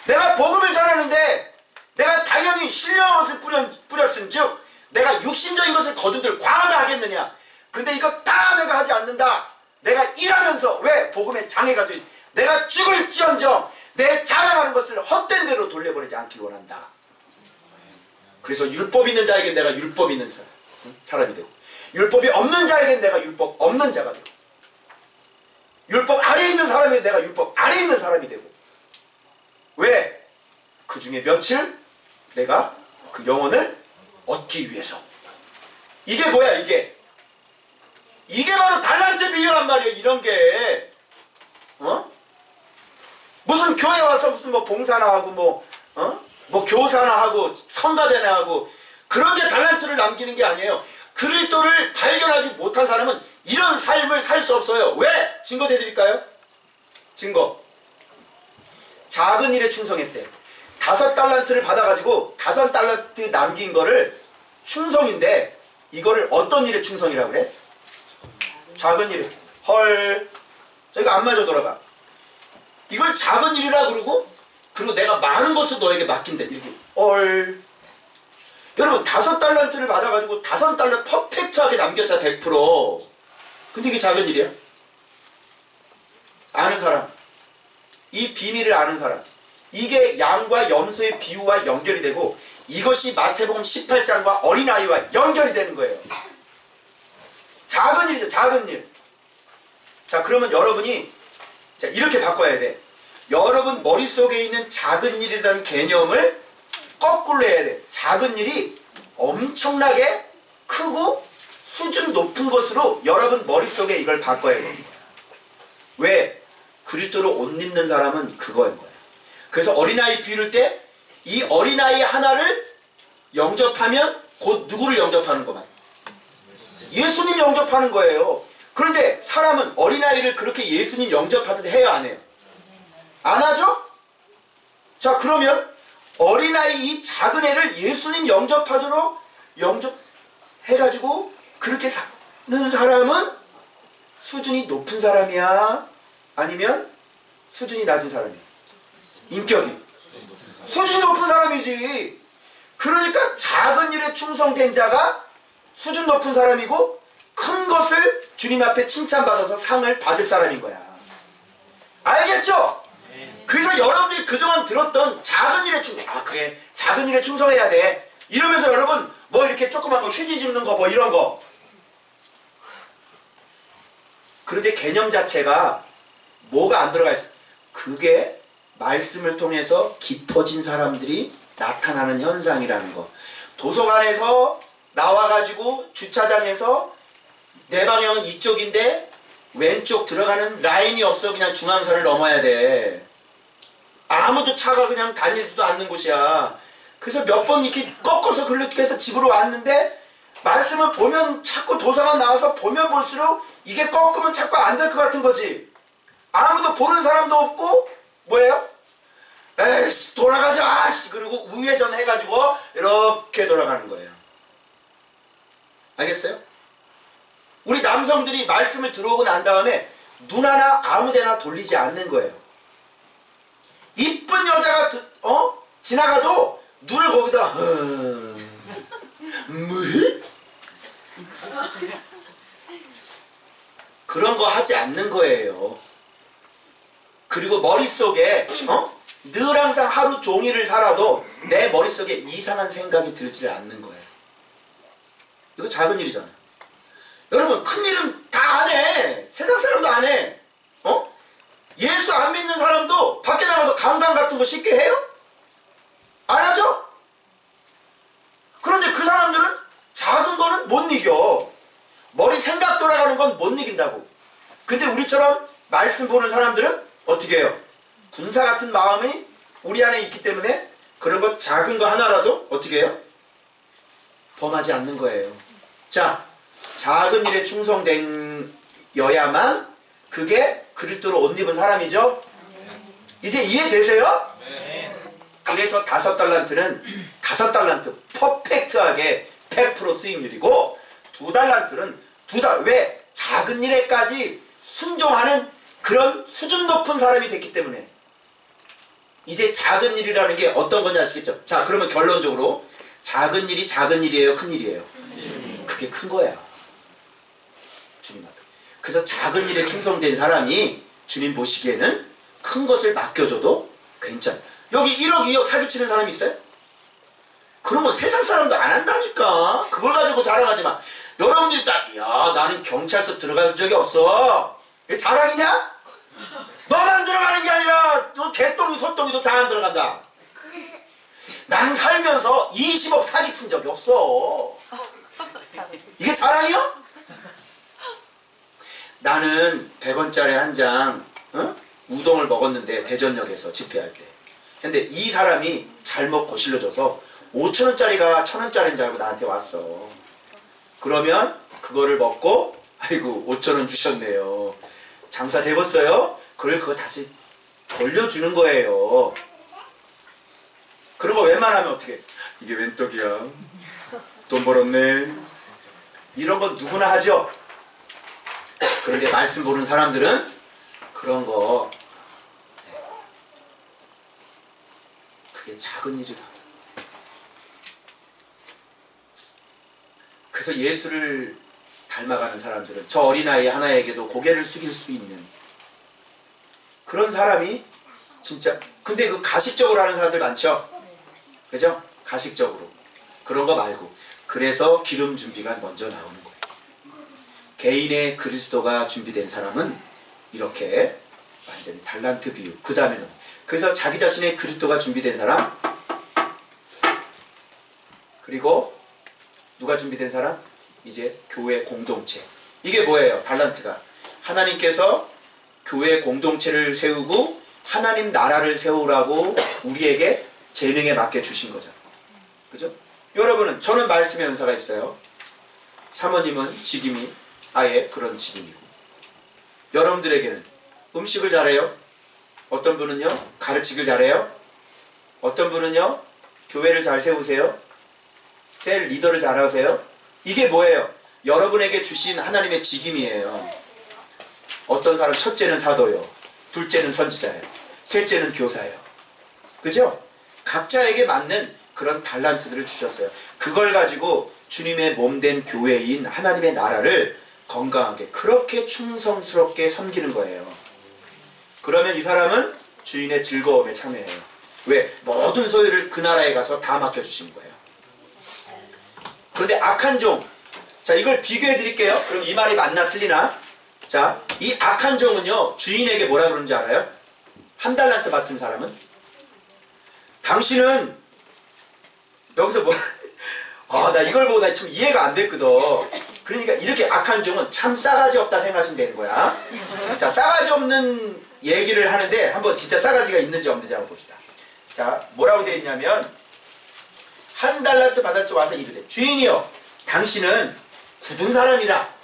내가 복음을 전하는데 내가 당연히 신령한 것을 뿌렸은 즉 내가 육신적인 것을 거두들 과하다 하겠느냐. 근데 이거 다 내가 하지 않는다. 내가 일하면서 왜 복음의 장애가 돼. 내가 죽을지언정 내 자랑하는 것을 헛된 대로 돌려버리지 않길 원한다. 그래서 율법 있는 자에게 내가 율법 있는 사람이 되고 율법이 없는 자에게 내가 율법 없는 자가 되고 율법 아래에 있는 사람에게 내가 율법 아래에 있는 사람이 되고 왜? 그 중에 며칠 내가 그 영혼을 얻기 위해서. 이게 뭐야 이게? 이게 바로 달란트 비유란 말이에요. 이런 게 무슨 교회 와서 무슨 뭐 봉사나 하고 뭐 교사나 하고 성가대나 하고 그런 게 달란트를 남기는 게 아니에요. 그리스도를 발견하지 못한 사람은 이런 삶을 살 수 없어요. 왜? 증거 대드릴까요? 증거. 작은 일에 충성했대. 5달란트를 받아가지고 5달란트 남긴 거를 충성인데 이거를 어떤 일에 충성이라고 그래? 작은 일에. 헐, 저희가 안 맞아 돌아가. 이걸 작은 일이라 그리고 내가 많은 것을 너에게 맡긴대. 이렇게. 헐. 여러분 5달란트를 받아가지고 5달란트 퍼펙트하게 남겼잖아. 100%. 근데 이게 작은 일이야? 아는 사람. 이 비밀을 아는 사람. 이게 양과 염소의 비유와 연결이 되고 이것이 마태복음 18장과 어린아이와 연결이 되는 거예요. 작은 일이죠. 작은 일. 자 그러면 여러분이 자 이렇게 바꿔야 돼. 여러분 머릿속에 있는 작은 일이라는 개념을 거꾸로 해야 돼. 작은 일이 엄청나게 크고 수준 높은 것으로 여러분 머릿속에 이걸 바꿔야 됩니다. 왜? 그리스도로 옷 입는 사람은 그거인 거예요. 그래서 어린아이 비유를 때 이 어린아이 하나를 영접하면 곧 누구를 영접하는 거만? 예수님 영접하는 거예요. 그런데 사람은 어린아이를 그렇게 예수님 영접하듯 해야 안 해요? 안 하죠? 자 그러면 어린아이 이 작은 애를 예수님 영접하도록 영접해가지고 그렇게 사는 사람은 수준이 높은 사람이야? 아니면 수준이 낮은 사람이야? 인격이 수준이 높은 사람이지. 그러니까 작은 일에 충성된 자가 수준 높은 사람이고 큰 것을 주님 앞에 칭찬받아서 상을 받을 사람인 거야. 알겠죠? 그래서 여러분들이 그동안 들었던 작은 일에 그래 작은 일에 충성해야 돼 이러면서 여러분 뭐 이렇게 조그만 거 휴지 짚는 거 뭐 이런 거. 그런데 개념 자체가 뭐가 안 들어가 있어. 그게 말씀을 통해서 깊어진 사람들이 나타나는 현상이라는 거. 도서관에서 나와가지고 주차장에서 내 방향은 이쪽인데 왼쪽 들어가는 라인이 없어. 그냥 중앙선을 넘어야 돼. 아무도 차가 그냥 다니지도 않는 곳이야. 그래서 몇 번 이렇게 꺾어서 그렇게 해서 집으로 왔는데 말씀을 보면 자꾸 도서관 나와서 보면 볼수록 이게 꺾으면 자꾸 안 될 것 같은 거지. 아무도 보는 사람도 없고 뭐예요? 에이씨 돌아가자 그리고 우회전 해가지고 이렇게 돌아가는 거예요. 알겠어요? 우리 남성들이 말씀을 들어오고 난 다음에 눈 하나 아무데나 돌리지 않는 거예요. 이쁜 여자가 지나가도 눈을 거기다 그런 거 하지 않는 거예요. 그리고 머릿속에 늘 항상 하루 종일을 살아도 내 머릿속에 이상한 생각이 들지를 않는 거예요. 이거 작은 일이잖아요. 여러분 큰일은 다 안 해. 세상 사람도 안 해. 예수 안 믿는 사람도 밖에 나가서 강단 같은 거 쉽게 해요? 안 하죠? 그런데 그 사람들은 작은 거는 못 이겨. 머리 생각 돌아가는 건 못 이긴다고. 근데 우리처럼 말씀 보는 사람들은 어떻게 해요? 군사 같은 마음이 우리 안에 있기 때문에 그런 거 작은 거 하나라도 어떻게 해요? 범하지 않는 거예요. 자, 작은 일에 충성된 여야만 그게 그리스도로 옷 입은 사람이죠? 이제 이해되세요? 그래서 5달란트는 5달란트 퍼펙트하게 100% 수익률이고 2달란트는 왜? 작은 일에까지 순종하는 그런 수준 높은 사람이 됐기 때문에. 이제 작은 일이라는 게 어떤 건지 아시겠죠? 자, 그러면 결론적으로 작은 일이 작은 일이에요? 큰 일이에요? 그게 큰 거야. 주님 앞에. 그래서 작은 일에 충성된 사람이 주님 보시기에는 큰 것을 맡겨줘도 괜찮아. 여기 1억, 2억 사기치는 사람이 있어요? 그런 건 세상 사람도 안 한다니까. 그걸 가지고 자랑하지 마. 여러분들이 야, 나는 경찰서 들어간 적이 없어. 이게 자랑이냐? 너만 들어가는 게 아니라 개똥이 소똥이도 다 안 들어간다. 나는 살면서 20억 사기친 적이 없어. 이게 자랑이요? 나는 100원짜리 한 장 우동을 먹었는데 대전역에서 집회할 때. 근데 이 사람이 잘못 거실러져서 5,000원짜리가 1,000원짜리인 줄 알고 나한테 왔어. 그러면 그거를 먹고 아이고 5,000원 주셨네요. 장사 되었어요? 그거 다시 돌려주는 거예요. 그런 거 웬만하면 어떻게 이게 웬 떡이야? 돈 벌었네. 이런 거 누구나 하죠. 그런데 말씀 보는 사람들은 그런 거 그게 작은 일이다. 그래서 예수를 닮아가는 사람들은 저 어린아이 하나에게도 고개를 숙일 수 있는 그런 사람이 진짜. 근데 그 가식적으로 하는 사람들 많죠? 그죠? 가식적으로. 그런 거 말고. 그래서 기름 준비가 먼저 나오는 거예요. 개인의 그리스도가 준비된 사람은 이렇게 완전히 달란트 비유. 그 다음에는 그래서 자기 자신의 그리스도가 준비된 사람, 그리고 누가 준비된 사람? 이제 교회 공동체. 이게 뭐예요? 달란트가 하나님께서 교회 공동체를 세우고 하나님 나라를 세우라고 우리에게 재능에 맞게 주신 거죠. 그죠? 여러분은, 저는 말씀의 은사가 있어요. 사모님은 직임이 아예 그런 직임이고, 여러분들에게는 음식을 잘해요. 어떤 분은요 가르치길 잘해요. 어떤 분은요 교회를 잘 세우세요. 셀 리더를 잘하세요. 이게 뭐예요? 여러분에게 주신 하나님의 직임이에요. 어떤 사람 첫째는 사도요, 둘째는 선지자예요, 셋째는 교사예요. 그죠? 각자에게 맞는 그런 달란트들을 주셨어요. 그걸 가지고 주님의 몸된 교회인 하나님의 나라를 건강하게 그렇게 충성스럽게 섬기는 거예요. 그러면 이 사람은 주인의 즐거움에 참여해요. 왜? 모든 소유를 그 나라에 가서 다 맡겨주신 거예요. 그런데 악한 종, 자 이걸 비교해 드릴게요. 그럼 이 말이 맞나 틀리나? 자, 이 악한 종은요 주인에게 뭐라 그러는지 알아요? 한 달란트 맡은 사람은 당신은 여기서 뭐 나 이걸 보고 나 참 이해가 안 됐거든. 그러니까 이렇게 악한 종은 참 싸가지 없다 생각하시면 되는 거야. 자, 싸가지 없는 얘기를 하는데 한번 진짜 싸가지가 있는지 없는지 한번 봅시다. 자, 뭐라고 되어 있냐면 한 달란트 받을 줄 와서 이르되 주인이여 당신은 굳은 사람이라.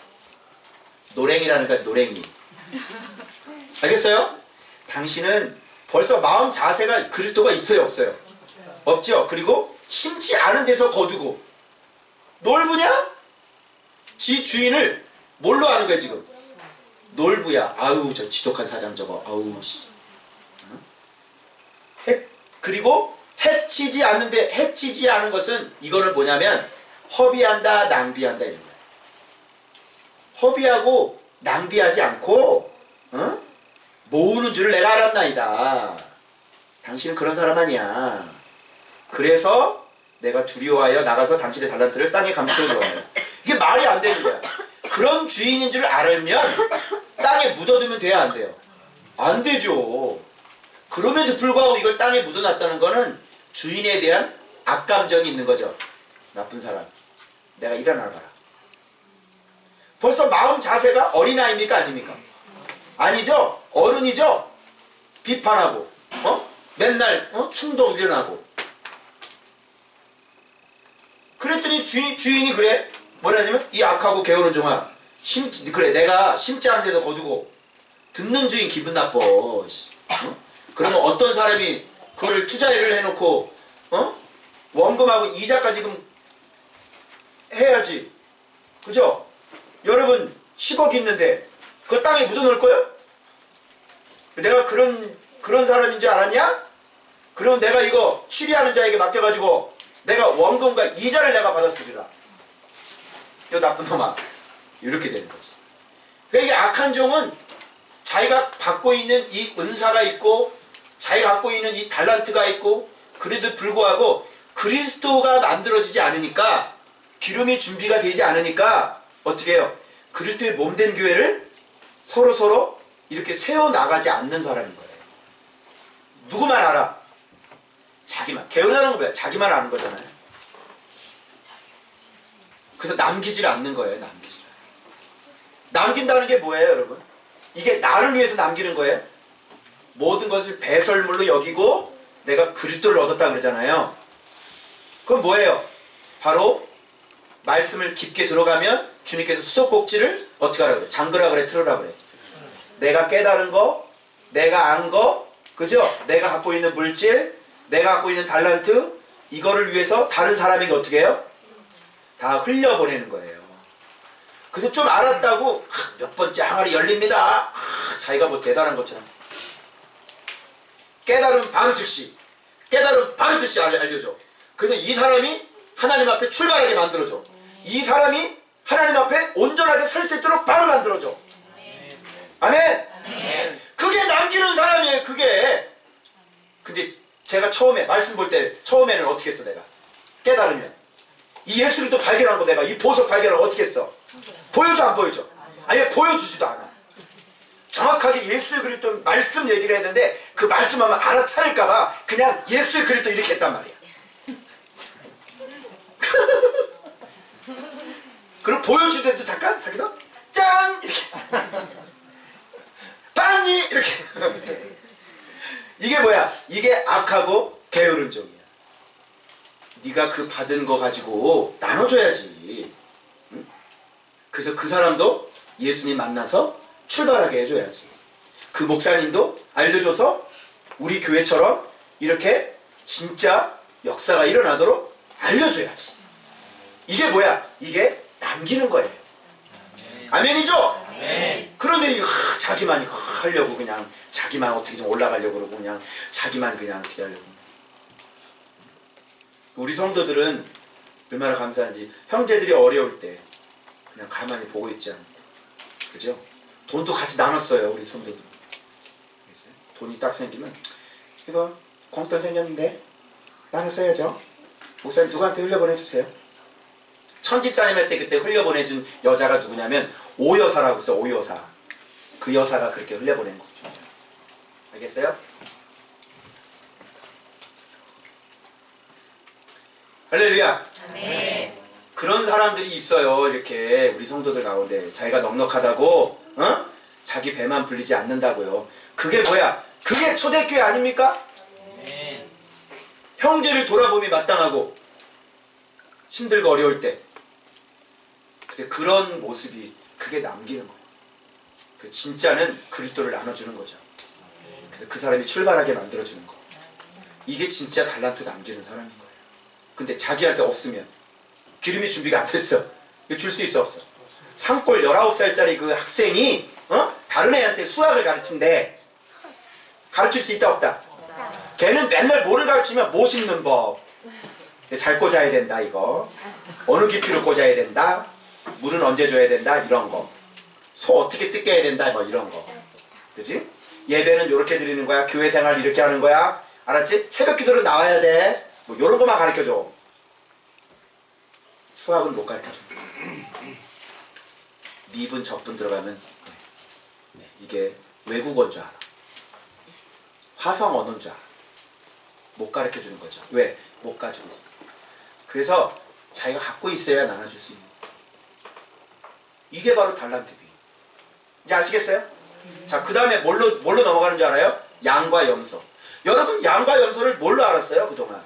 노랭이라는 거야, 노랭이. 알겠어요? 당신은 벌써 마음 자세가 그리스도가 있어요, 없어요? 없죠. 그리고 심지 않은 데서 거두고 놀부냐? 지 주인을 뭘로 하는 거야 지금? 놀부야. 아우 저 지독한 사장 저거. 아우 씨. 그리고 해치지 않는데, 해치지 않은 것은 이거는 뭐냐면 허비한다, 낭비한다 이런 거야. 허비하고 낭비하지 않고 모으는 줄을 내가 알았나이다. 당신은 그런 사람 아니야. 그래서 내가 두려워하여 나가서 당신의 달란트를 땅에 감추는 거예요. 이게 말이 안 되는 거야. 그런 주인인 줄 알면 땅에 묻어두면 돼야 안 돼요? 안 되죠. 그럼에도 불구하고 이걸 땅에 묻어놨다는 거는 주인에 대한 악감정이 있는 거죠. 나쁜 사람. 내가 일어나 봐라. 벌써 마음 자세가 어린아이입니까? 아닙니까? 아니죠. 어른이죠. 비판하고 맨날 충동 일어나고. 그랬더니 주인이 그래. 뭐라냐면 이 악하고 게으른 종아 그래 내가 심지 않은 데도 거두고. 듣는 주인 기분 나빠. 그러면 어떤 사람이 그거를 투자를 해놓고 원금하고 이자까지 지금 해야지. 그죠? 여러분 10억 있는데 그 땅에 묻어놓을 거예요? 내가 그런 사람인 줄 알았냐? 그럼 내가 이거 취리하는 자에게 맡겨가지고 내가 원금과 이자를 내가 받았으리라. 이 나쁜 놈아. 이렇게 되는 거지. 그러니까 이 악한 종은 자기가 갖고 있는 이 은사가 있고 자기가 갖고 있는 이 달란트가 있고 그래도 불구하고 그리스도가 만들어지지 않으니까 기름이 준비가 되지 않으니까 어떻게 해요? 그리스도의 몸된 교회를 서로 이렇게 세워나가지 않는 사람인 거예요. 누구만 알아? 자기만. 게으르다는 건 뭐야? 자기만 아는 거잖아요. 그래서 남기질 않는 거예요. 남긴다는 게 뭐예요, 여러분? 이게 나를 위해서 남기는 거예요. 모든 것을 배설물로 여기고 내가 그리스도를 얻었다 그러잖아요. 그건 뭐예요? 바로 말씀을 깊게 들어가면 주님께서 수도꼭지를 어떻게 하라 그래? 잠그라 그래? 틀으라 그래? 내가 깨달은 거, 내가 안 거, 그죠? 내가 갖고 있는 물질, 내가 갖고 있는 달란트, 이거를 위해서 다른 사람에게 어떻게 해요? 다 흘려보내는 거예요. 그래서 좀 알았다고 몇 번째 항아리 열립니다. 자기가 뭐 대단한 것처럼. 깨달음 바로 즉시 알려줘. 그래서 이 사람이 하나님 앞에 출발하게 만들어줘. 이 사람이 하나님 앞에 온전하게 설 수 있도록 바로 만들어줘. 아멘. 그게 남기는 사람이에요. 그게. 근데 제가 처음에 말씀 볼 때 처음에는 어떻게 했어 내가? 깨달으면 이 예수를 또 발견한 거 내가 이 보석 발견을 어떻게 했어? 보여줘 안 보여줘? 아니 보여주지도 않아. 정확하게 예수의 그리스도 말씀 얘기를 했는데 그 말씀하면 알아차릴까봐 그냥 예수의 그리스도 이렇게 했단 말이야. 그리고 보여줄 때도 잠깐 자기도 짠 이렇게 빵이 이렇게 이게 뭐야? 이게 악하고 게으른 종이야. 네가 그 받은 거 가지고 나눠줘야지. 응? 그래서 그 사람도 예수님 만나서 출발하게 해줘야지. 그 목사님도 알려줘서 우리 교회처럼 이렇게 진짜 역사가 일어나도록 알려줘야지. 이게 뭐야? 이게 남기는 거예요. 아멘이죠? 아멘. 그런데 자기만 하려고 그냥 자기만 어떻게 좀 올라가려고 그러고 그냥 자기만 그냥 어떻게 하려고. 우리 성도들은 얼마나 감사한지 형제들이 어려울 때 그냥 가만히 보고 있지 않고 그죠? 돈도 같이 나눴어요. 우리 성도들은. 돈이 딱 생기면 이거 공돈 생겼는데 나눴어야죠. 목사님 누구한테 흘려보내주세요. 천집사님 할 때 그때 흘려보내준 여자가 누구냐면 오여사라고 있어. 오여사. 그 여사가 그렇게 흘려보낸 거죠. 알겠어요? 할렐루야. 아멘. 그런 사람들이 있어요. 이렇게 우리 성도들 가운데 자기가 넉넉하다고 자기 배만 불리지 않는다고요. 그게 뭐야? 그게 초대교회 아닙니까? 아멘. 형제를 돌아보며 마땅하고 힘들고 어려울 때 근데 그런 모습이 그게 남기는 거예요. 그 진짜는 그리스도를 나눠주는 거죠. 그래서 그 사람이 출발하게 만들어주는 거. 이게 진짜 달란트 남기는 사람인 거예요. 근데 자기한테 없으면 기름이 준비가 안 됐어. 이거 줄 수 있어 없어? 산골 19살짜리 그 학생이 다른 애한테 수학을 가르친대. 가르칠 수 있다 없다? 걔는 맨날 뭐를 가르치면 못 심는 법. 잘 꽂아야 된다 이거. 어느 깊이로 꽂아야 된다. 물은 언제 줘야 된다 이런 거. 소 어떻게 뜯게 해야 된다 뭐 이런 거. 그치? 예배는 이렇게 드리는 거야. 교회 생활 이렇게 하는 거야. 알았지? 새벽 기도로 나와야 돼. 뭐 이런 것만 가르쳐줘. 수학은 못 가르쳐줘. 미분 적분 들어가면 이게 외국어인 줄 알아. 화성 언어인 줄 알아. 못 가르쳐 주는 거죠. 왜? 못 가지고 있어. 그래서 자기가 갖고 있어야 나눠줄 수 있는 거예요. 이게 바로 달란트 비유. 이제 아시겠어요? 자, 그 다음에 뭘로 넘어가는 줄 알아요? 양과 염소. 여러분, 양과 염소를 뭘로 알았어요, 그동안?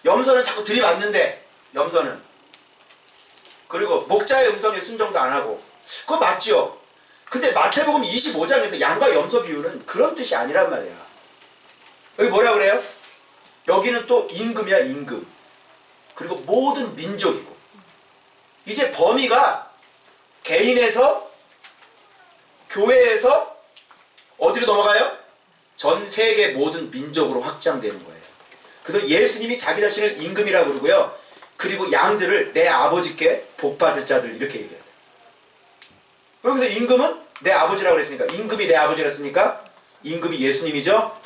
염소는 자꾸 들이받는데, 염소는. 그리고 목자의 음성에 순종도 안 하고. 그거 맞죠? 근데 마태복음 25장에서 양과 염소 비유는 그런 뜻이 아니란 말이야. 여기 뭐라 그래요? 여기는 또 임금이야, 임금. 그리고 모든 민족이고. 이제 범위가 개인에서, 교회에서 어디로 넘어가요? 전 세계 모든 민족으로 확장되는 거예요. 그래서 예수님이 자기 자신을 임금이라고 부르고요. 그리고 양들을 내 아버지께 복받을 자들 이렇게 얘기해요. 여기서 임금은 내 아버지라고 그랬으니까, 임금이 내 아버지라 했으니까 임금이 예수님이죠.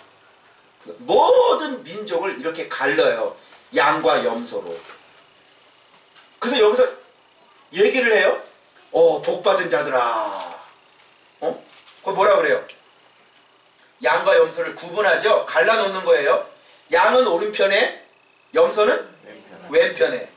모든 민족을 이렇게 갈라요. 양과 염소로. 그래서 여기서 얘기를 해요. 복받은 자들아. 그거 뭐라 그래요? 양과 염소를 구분하죠. 갈라놓는 거예요. 양은 오른편에, 염소는 왼편에.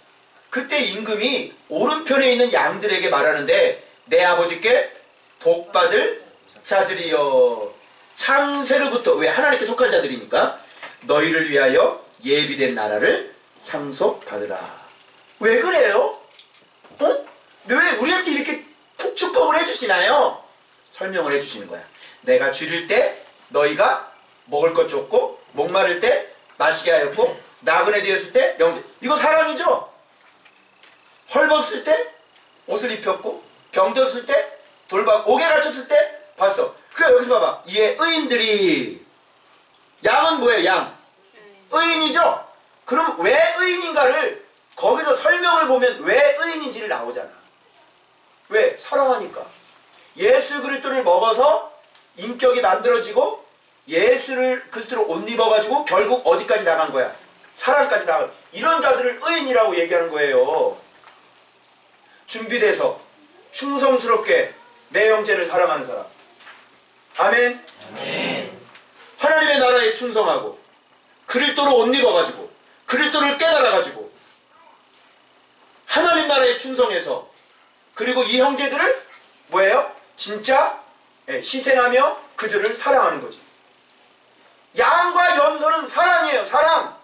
그때 임금이 오른편에 있는 양들에게 말하는데, 내 아버지께 복받을 자들이여. 창세로부터, 왜 하나님께 속한 자들이니까, 너희를 위하여 예비된 나라를 상속받으라. 왜 그래요? 왜 우리한테 이렇게 축복을 해주시나요? 설명을 해주시는 거야. 내가 줄일 때 너희가 먹을 것 줬고, 목마를 때 마시게 하였고, 나그네 되었을 때 영접. 이거 사랑이죠? 헐벗을 때 옷을 입혔고, 병들었을 때 돌봐, 옥에 갇혔을 때 봤어. 그러니까 여기서 봐봐. 이에 의인들이, 양은 뭐예요? 양. 의인이죠? 그럼 왜 의인인가를 거기서 설명을 보면 왜 의인인지를 나오잖아. 왜? 사랑하니까. 예수 그리스도를 먹어서 인격이 만들어지고 예수를 그리스도로 옷 입어가지고 결국 어디까지 나간 거야? 사랑까지 나간. 이런 자들을 의인이라고 얘기하는 거예요. 준비돼서 충성스럽게 내 형제를 사랑하는 사람. 아멘. 아멘. 하나님의 나라에 충성하고 그리스도로 옷 입어가지고 그리스도를 깨달아가지고 하나님 나라에 충성해서, 그리고 이 형제들을 뭐예요? 진짜 희생하며 그들을 사랑하는 거지. 양과 염소는 사랑이에요. 사랑.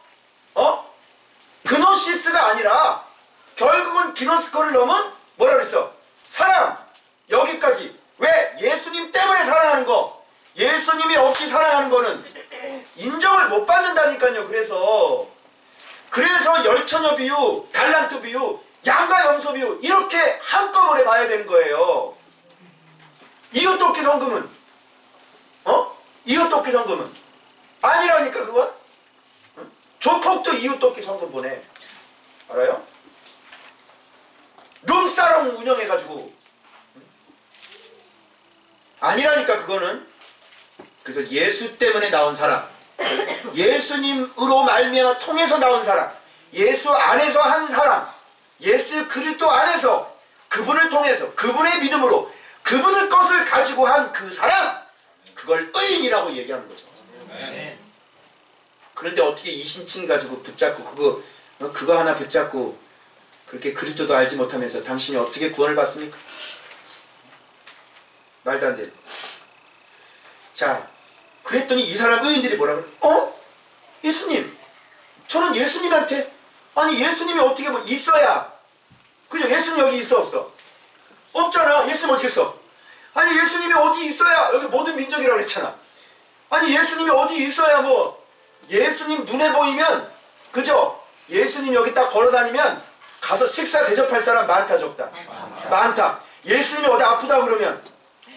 그노시스가 아니라 결국은 기노스코를 넘은 뭐라 그랬어? 사랑. 여기까지. 왜? 예수님 때문에 사랑하는 거. 예수님이 없이 사랑하는 거는 인정을 못 받는다니까요. 그래서 열처녀 비유, 달란트 비유, 양과 염소 비유 이렇게 한꺼번에 봐야 되는 거예요. 이웃돕기 성금은 이웃돕기 성금은 아니라니까. 그건 조폭도 이웃돕기 성금 보내. 알아요? 룸사롱 운영해가지고 아니라니까. 그거는. 그래서 예수 때문에 나온 사람, 예수님으로 말미암아 통해서 나온 사람, 예수 안에서 한 사람, 예수 그리스도 안에서 그분을 통해서 그분의 믿음으로 그분의 것을 가지고 한 그 사람, 그걸 의인이라고 얘기하는 거죠. 그런데 어떻게 이신칭 가지고 붙잡고 그거 하나 붙잡고 그렇게 그리스도도 알지 못하면서 당신이 어떻게 구원을 받습니까? 말도 안 돼. 자, 그랬더니 이 사람 의인들이 뭐라 그래? 예수님, 저는 예수님한테, 아니 예수님이 어떻게 뭐 있어야, 그죠? 예수님 여기 있어 없어? 없잖아. 예수님 어디 있어? 아니 예수님이 어디 있어야, 여기 모든 민족이라고 그랬잖아. 아니 예수님이 어디 있어야 뭐 예수님 눈에 보이면, 그죠? 예수님 여기 딱 걸어다니면 가서 식사 대접할 사람 많다 적다? 많다. 예수님이 어디 아프다 그러면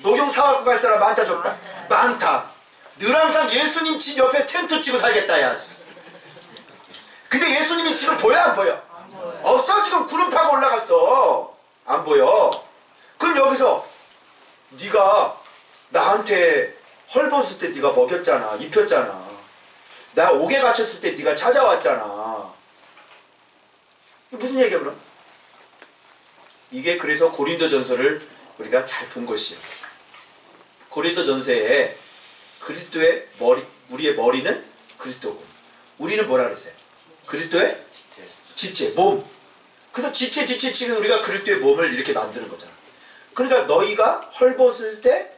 녹용 사갖고 갈 사람 많다 적다? 많다. 늘 항상 예수님 집 옆에 텐트 치고 살겠다 야. 근데 예수님이 지금 보여 안 보여? 없어. 지금 구름 타고 올라갔어. 안 보여. 그럼 여기서 네가 나한테 헐벗을 때 네가 먹였잖아, 입혔잖아. 나 옥에 갇혔을 때 네가 찾아왔잖아. 무슨 얘기야 그럼? 이게 그래서 고린도전서를 우리가 잘 본 것이에요. 고린도전서에 그리스도의 머리, 우리의 머리는 그리스도고, 우리는 뭐라 그랬어요? 그리스도의 지체, 몸. 그래서 지체 우리가 그리스도의 몸을 이렇게 만드는 거잖아. 그러니까 너희가 헐벗을 때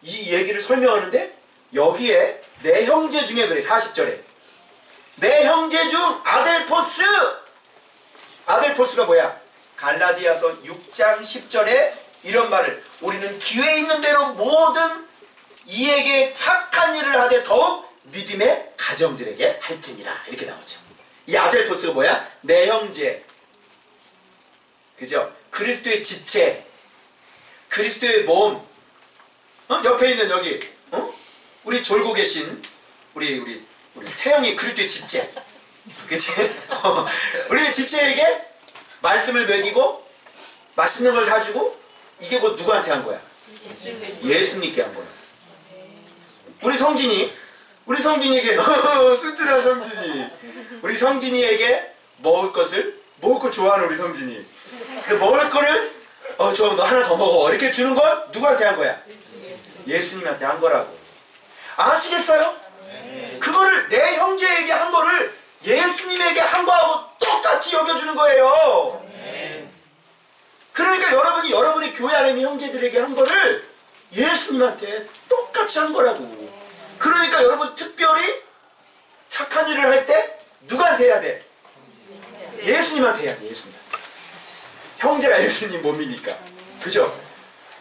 이 얘기를 설명하는데, 여기에 내 형제 중에, 그래 40절에 내 형제 중 아델포스가 뭐야? 갈라디아서 6장 10절에 이런 말을, 우리는 기회 있는 대로 모든 이에게 착한 일을 하되 더욱 믿음의 가정들에게 할지니라, 이렇게 나오죠. 이 아델포스가 뭐야? 내 형제, 그죠? 그리스도의 지체, 그리스도의 몸. 옆에 있는 여기 우리 졸고 계신 우리 태영이 그리스도의 지체, 그치? 우리 지체에게 말씀을 먹이고 맛있는 걸 사주고, 이게 곧 누구한테 한 거야? 예수님께 한 거야. 우리 성진이에게 순진한 성진이, 우리 성진이에게 먹을 거 좋아하는 우리 성진이, 그 먹을 거를 저 너 하나 더 먹어 이렇게 주는 건 누구한테 한 거야? 예수님한테 한 거라고. 아시겠어요? 그거를 내 형제에게 한 거를 예수님에게 한 거하고 똑같이 여겨주는 거예요. 그러니까 여러분이 여러분의 교회 안에 있는 형제들에게 한 거를 예수님한테 똑같이 한 거라고. 그러니까 여러분 특별히 착한 일을 할 때 누구한테 해야 돼? 예수님한테 해야 돼. 예수님. 형제가 예수님 몸이니까. 그죠?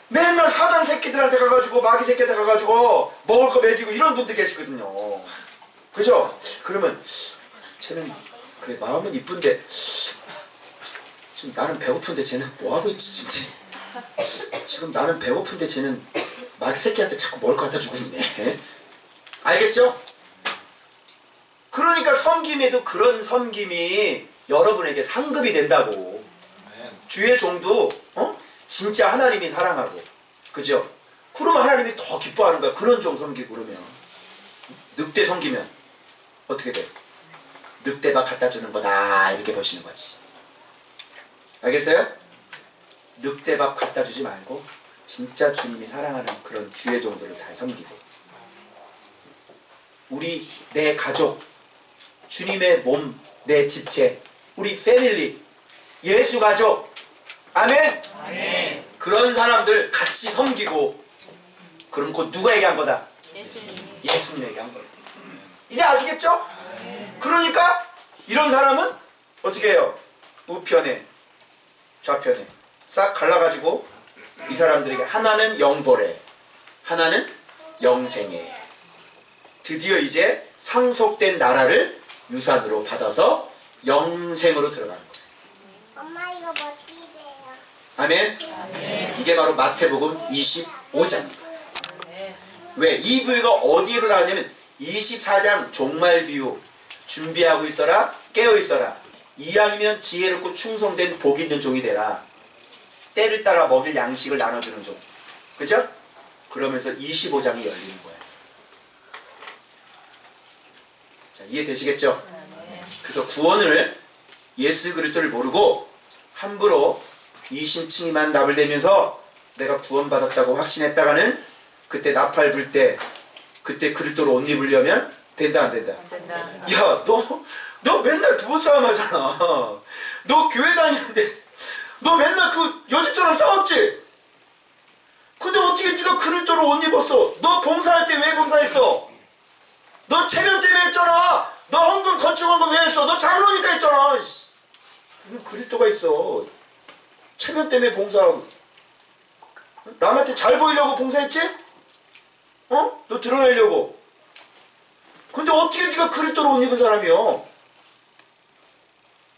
맨날 사단 새끼들한테 가가지고, 마귀 새끼한테 가가지고 먹을 거 먹이고 이런 분들 계시거든요. 그죠? 그러면 쟤는 그래 마음은 이쁜데 지금 나는 배고픈데 쟤는 뭐하고 있지 진짜. 지금 나는 배고픈데 쟤는 마귀 새끼한테 자꾸 먹을 거 갖다 주고 있네. 알겠죠? 그러니까 섬김에도 그런 섬김이 여러분에게 상급이 된다고. 주의 종도 진짜 하나님이 사랑하고, 그죠? 그러면 하나님이 더 기뻐하는 거야. 그런 종 섬기고. 그러면 늑대 섬기면 어떻게 돼? 늑대밥 갖다 주는 거다, 이렇게 보시는 거지. 알겠어요? 늑대밥 갖다 주지 말고 진짜 주님이 사랑하는 그런 주의 종들을 잘 섬기고, 우리 내 가족, 주님의 몸, 내 지체, 우리 패밀리, 예수 가족, 아멘? 아멘. 그런 사람들 같이 섬기고, 그럼 곧 누구에게 한 거다? 예수님에게 한 거다. 이제 아시겠죠? 아멘. 그러니까 이런 사람은 어떻게 해요? 우편에 좌편에 싹 갈라가지고 이 사람들에게, 하나는 영벌에, 하나는 영생에, 드디어 이제 상속된 나라를 유산으로 받아서 영생으로 들어가는 거예요. 엄마 이거 뭐 아멘? 아멘. 이게 바로 마태복음 25장입니다. 왜? 이 부위가 어디에서 나왔냐면 24장 종말비유, 준비하고 있어라, 깨어있어라, 이왕이면 지혜롭고 충성된 복 있는 종이 되라, 때를 따라 먹일 양식을 나눠주는 종, 그죠? 그러면서 25장이 열리는 거예요. 자, 이해되시겠죠? 그래서 구원을, 예수 그리스도를 모르고 함부로 이신칭의만 답을 대면서 내가 구원받았다고 확신했다가는, 그때 나팔 불 때 그때 그리스도로 옷 입으려면 된다, 안 된다? 안 된다. 야, 너 맨날 부부싸움 하잖아. 너 교회 다니는데 너 맨날 그 여집처럼 싸웠지? 근데 어떻게 네가 그리스도로 옷 입었어? 너 봉사할 때 왜 봉사했어? 너 체면 때문에 했잖아. 너 헌금 건축한 거 왜 했어? 너 장로니까 했잖아. 무슨 그리스도가 있어. 체면 때문에 봉사하고, 남한테 잘 보이려고 봉사했지? 너 드러내려고. 근데 어떻게 네가 그리스도로 옷 입은 사람이요?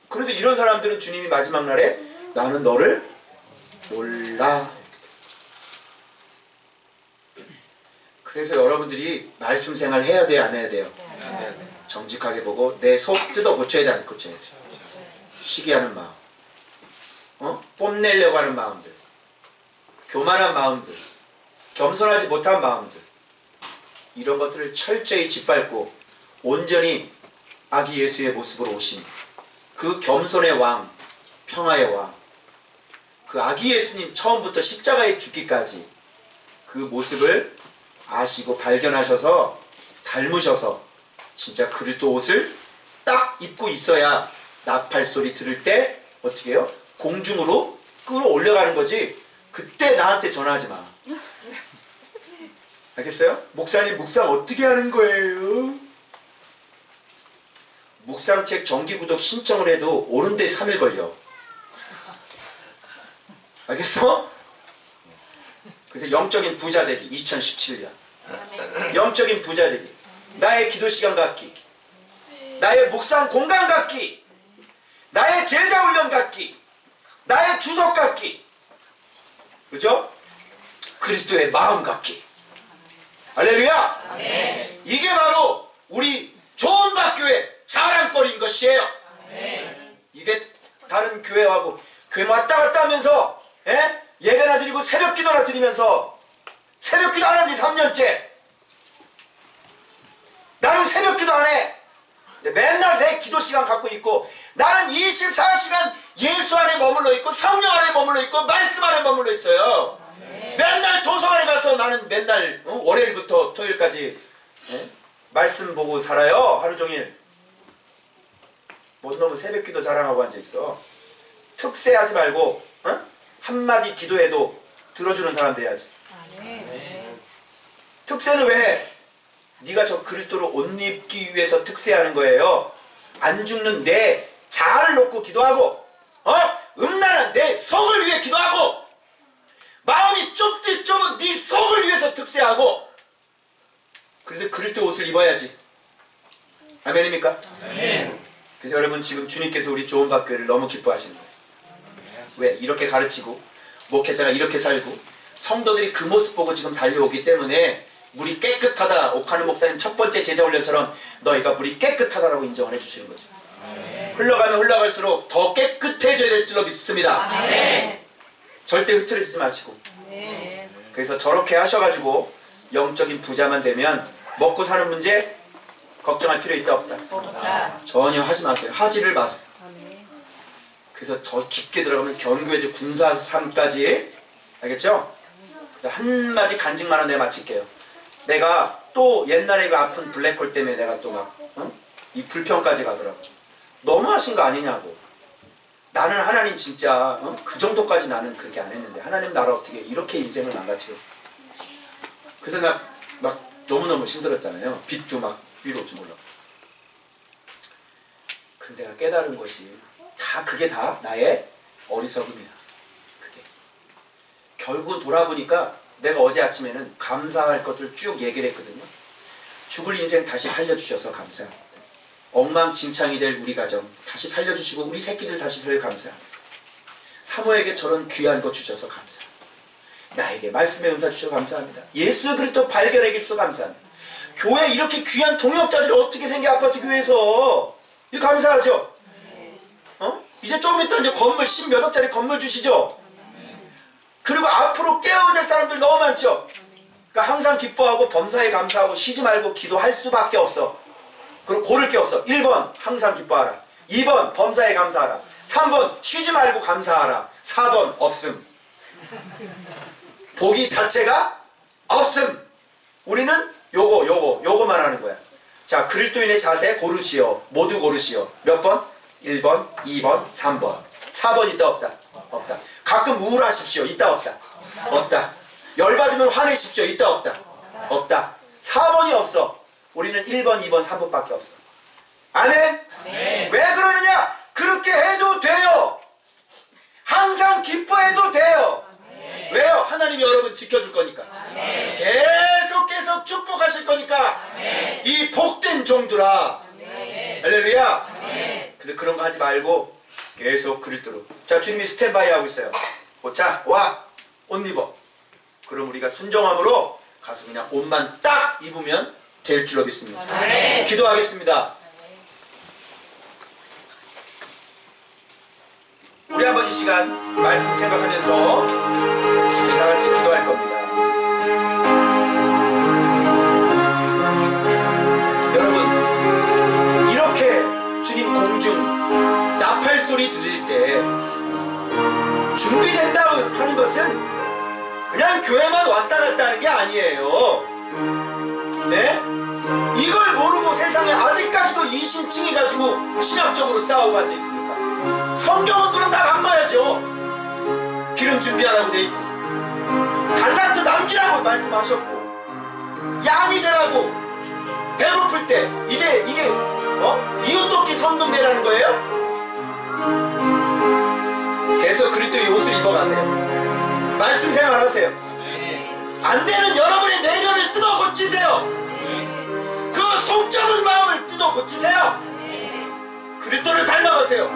그래도 이런 사람들은 주님이 마지막 날에 나는 너를 몰라. 그래서 여러분들이 말씀 생활 해야 돼요, 안 해야 돼요? 정직하게 보고 내 속 뜯어 고쳐야 돼, 안 고쳐야 돼? 시기하는 마음, 뽐내려고 하는 마음들, 교만한 마음들, 겸손하지 못한 마음들, 이런 것들을 철저히 짓밟고 온전히 아기 예수의 모습으로 오신 그 겸손의 왕, 평화의 왕, 그 아기 예수님 처음부터 십자가에 죽기까지 그 모습을 아시고 발견하셔서 닮으셔서 진짜 그리스도 옷을 딱 입고 있어야 나팔 소리 들을 때 어떻게 해요? 공중으로 끌어올려가는 거지. 그때 나한테 전화하지 마. 알겠어요? 목사님 묵상 어떻게 하는 거예요? 묵상책 정기구독 신청을 해도 오는데 3일 걸려. 알겠어? 그래서 영적인 부자 되기 2017년 영적인 부자 되기, 나의 기도 시간 갖기, 나의 묵상 공간 갖기, 나의 제자 훈련 갖기, 나의 주석 갖기, 그죠? 그리스도의 마음 갖기. 할렐루야! 아멘. 이게 바로 우리 좋은 박교회 자랑거리인 것이에요. 아멘. 이게 다른 교회하고 교회 왔다 갔다 하면서 예배나 드리고 새벽 기도나 드리면서 새벽 기도 안 한 지 3년째. 나는 새벽 기도 안 해. 맨날 내 기도 시간 갖고 있고, 나는 24시간 예수 안에 머물러 있고 성령 안에 머물러 있고 말씀 안에 머물러 있어요. 맨날 도서관에 가서 나는 맨날 월요일부터 토요일까지 말씀 보고 살아요. 하루 종일. 뭔 놈은 새벽 기도 자랑하고 앉아있어. 특세하지 말고 한마디 기도해도 들어주는 사람 돼야지. 특세는 왜 해? 네가 저 그리스도로 옷 입기 위해서 특세하는 거예요. 안 죽는 내 자아를 놓고 기도하고, 음란한 내 속을 위해 기도하고, 마음이 좁디 좁은 네 속을 위해서 특세하고. 그래서 그리스도 옷을 입어야지. 아멘입니까? 아멘. 그래서 여러분 지금 주님께서 우리 좋은 박교회를 너무 기뻐하시는 거예요. 왜? 이렇게 가르치고 목회자가 이렇게 살고 성도들이 그 모습 보고 지금 달려오기 때문에 물이 깨끗하다. 옥하는 목사님 첫 번째 제자 훈련처럼 너희가 물이 깨끗하다라고 인정을 해주시는 거죠. 흘러가면 흘러갈수록 더 깨끗해져야 될 줄로 믿습니다. 절대 흐트러지지 마시고. 그래서 저렇게 하셔가지고 영적인 부자만 되면 먹고 사는 문제 걱정할 필요 있다 없다? 전혀 하지 마세요. 하지를 마세요. 그래서 더 깊게 들어가면 견고해져 군사삼까지. 알겠죠? 한마디 간증만 하나 내가 마칠게요. 내가 또 옛날에 그 아픈 블랙홀 때문에 내가 또 막 이 불평까지 가더라고. 너무하신 거 아니냐고. 나는 하나님 진짜 그 정도까지 나는 그렇게 안 했는데 하나님 나를 어떻게 이렇게 인생을 망가뜨려. 그래서 나 막 너무너무 힘들었잖아요. 빚도 막 위로 올지 몰라. 근데 내가 깨달은 것이 그게 다 나의 어리석음이야. 그게 결국 돌아보니까 내가 어제 아침에는 감사할 것들을 쭉 얘기를 했거든요. 죽을 인생 다시 살려주셔서 감사합니다. 엉망진창이 될 우리 가정 다시 살려주시고 우리 새끼들 다시 살려 감사합니다. 사모에게 저런 귀한 것 주셔서 감사합니다. 나에게 말씀의 은사 주셔서 감사합니다. 예수 그리스도 발견해 주셔서 감사합니다. 교회 이렇게 귀한 동역자들이 어떻게 생겨 아파트 교회에서. 이거 감사하죠? 이제 조금 있다 이제 건물 10몇 억짜리 건물 주시죠? 그리고 앞으로 깨어야 될 사람들 너무 많죠? 그러니까 항상 기뻐하고 범사에 감사하고 쉬지 말고 기도할 수밖에 없어. 그리고 고를 게 없어. 1번 항상 기뻐하라. 2번 범사에 감사하라. 3번 쉬지 말고 감사하라. 4번 없음. 복이 자체가 없음. 우리는 요거만 하는 거야. 자, 그리스도인의 자세 고르시오. 모두 고르시오. 몇 번? 1번, 2번, 3번. 4번 있다 없다? 없다. 가끔 우울하십시오. 있다 없다? 없다. 열받으면 화내십시오. 있다 없다? 없다. 4번이 없어. 우리는 1번, 2번, 3번밖에 없어. 아멘? 아멘. 왜 그러느냐? 그렇게 해도 돼요. 항상 기뻐해도 돼요. 아멘. 왜요? 하나님이 여러분 지켜줄 거니까. 아멘. 계속 축복하실 거니까. 아멘. 이 복된 종들아. 아멘. 할렐루야. 아멘. 그래서 그런 거 하지 말고 계속 그리스도로. 자, 주님이 스탠바이 하고 있어요. 자, 와, 옷 입어. 그럼 우리가 순종함으로 가서 그냥 옷만 딱 입으면 될 줄로 믿습니다. 아멘. 기도하겠습니다. 우리 한번 이 시간 말씀 생각하면서 이제 다 같이 기도할 겁니다. 여러분, 이렇게 주님 공중 나팔 소리 들릴 때 준비된다 하는 것은 그냥 교회만 왔다 갔다 하는 게 아니에요. 예? 이걸 모르고 세상에 아직까지도 이심증이 가지고 신학적으로 싸우고 앉아 있습니까? 성경은 그럼 다 바꿔야죠. 기름 준비하라고 돼 있고, 달란트 남기라고 말씀하셨고, 양이 되라고, 배고플 때 이게 이웃 돕기 선동대라는 거예요? 계속 그리스도의 옷을 입어가세요. 말씀 생활하세요. 안 되는 여러분의 내면을 뜯어 고치세요. 그 속적은 마음을 뜯어 고치세요. 그리스도를 닮아가세요.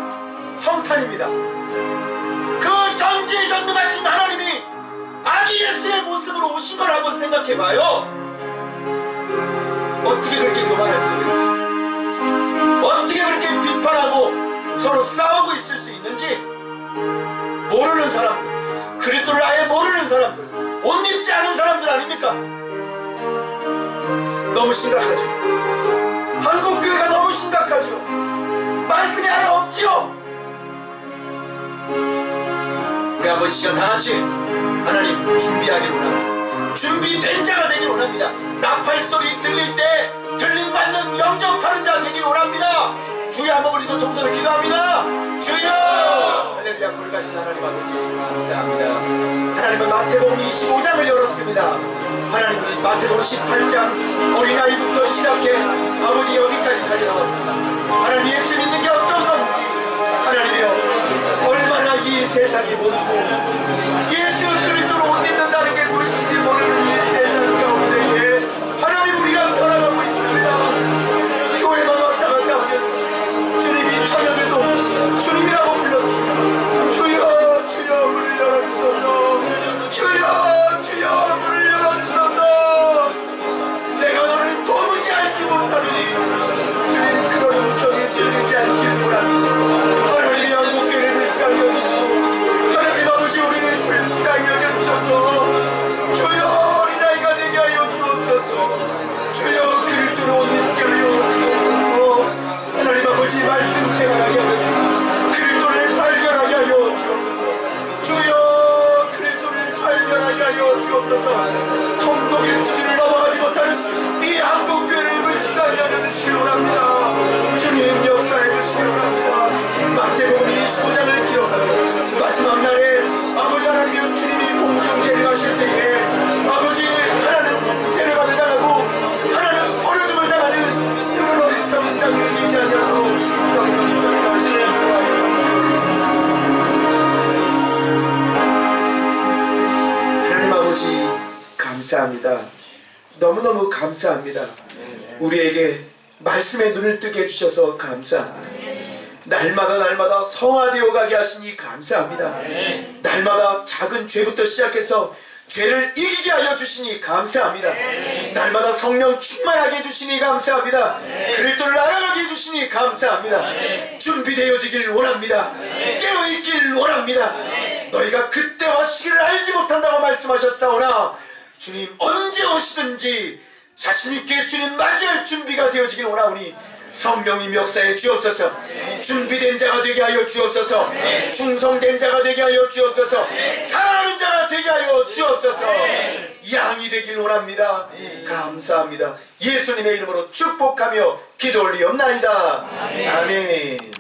성탄입니다. 그 전지전능하신 하나님이 아기 예수의 모습으로 오신 걸 한번 생각해봐요. 어떻게 그렇게 교만할 수 있는지, 어떻게 그렇게 비판하고 서로 싸우고 있을 수 있는지 모르는 사람들, 그리스도를 아예 모르는 사람들, 옷 입지 않은 사람들 아닙니까? 너무 심각하죠. 한국교회가 너무 심각하죠. 말씀이 아예 없지요. 우리 한번 시간 다같이 하나님 준비하기를 원합니다. 준비된 자가 되기를 원합니다. 나팔소리 들릴 때 들림받는 영접하는 자가 되기를 원합니다. 주여 한번 우리도 동서로 기도합니다. 주여! 할렐루야. 거룩하신 하나님 아버지 감사합니다. 하나님은 마태복음 25장을 열었습니다. 하나님은 마태복음 18장 어린아이부터 시작해 아버지 여기까지 달려나왔습니다. 하나님 예수 믿는 게 어떤 건지 하나님이여 얼마나 이 세상이 모르고 예수 그리스도로 옷 입는다는 게 무엇인지 모르는 이 세상 가운데에 하나님 우리가 살아가고 있습니다. 교회만 왔다 갔다 하면서 주님이 처녀들도 주님이라고 불렀습니다. 주여 주여 문을 열어주소서. 주여 주여 문을 열어주소서. 내가 너를 도무지 알지 못하느니 주님 그런 음성이 들리지 않길 바랍니다. 하나님이 한국교회를 불쌍히 여기시고 하나님 아버지 우리를 불쌍히 여겨주소서. 주여 어린아이가 되게 하여 주옵소서. 주여 그리스도로 옷 입게 하여 주옵소서. 하나님 아버지 말씀 생활하게 하여 주옵소서. 그리스도를 발견하게 하여 주옵소서. 주여 그리스도를 발견하게 하여 주옵소서. 통독의 수준을 넘어가지 못하는 이 한국교회를 불쌍히 여겨주시기 원합니다. 주님 역사해 주시기 원합니다. 마태복음 25장을 기록하며 마지막 날에 아버지 하나님이여 주님이 공중 재림하실 때에 아버지 하나는 데려가를 당하고 하나는 버려둠을 당하는 그런 어리석은 자들을 얘기하게 하고 성령이 역사하시는 하나님 아버지 감사합니다. 너무너무 감사합니다. 우리에게 말씀의 눈을 뜨게 해주셔서 감사합니다. 날마다 성화되어 가게 하시니 감사합니다. 날마다 작은 죄부터 시작해서 죄를 이기게 하여 주시니 감사합니다. 날마다 성령 충만하게 해주시니 감사합니다. 그리스도를 알아가게 해주시니 감사합니다. 준비되어지길 원합니다. 깨어있길 원합니다. 너희가 그때와 시기를 알지 못한다고 말씀하셨사오나 주님 언제 오시든지 자신있게 주님 맞이할 준비가 되어지길 원하오니 성령님 역사에 주옵소서. 준비된 자가 되게 하여 주옵소서. 충성된 자가 되게 하여 주옵소서. 사랑하는 자가 되게 하여 주옵소서. 양이 되길 원합니다. 감사합니다. 예수님의 이름으로 축복하며 기도 올리옵나이다. 아멘.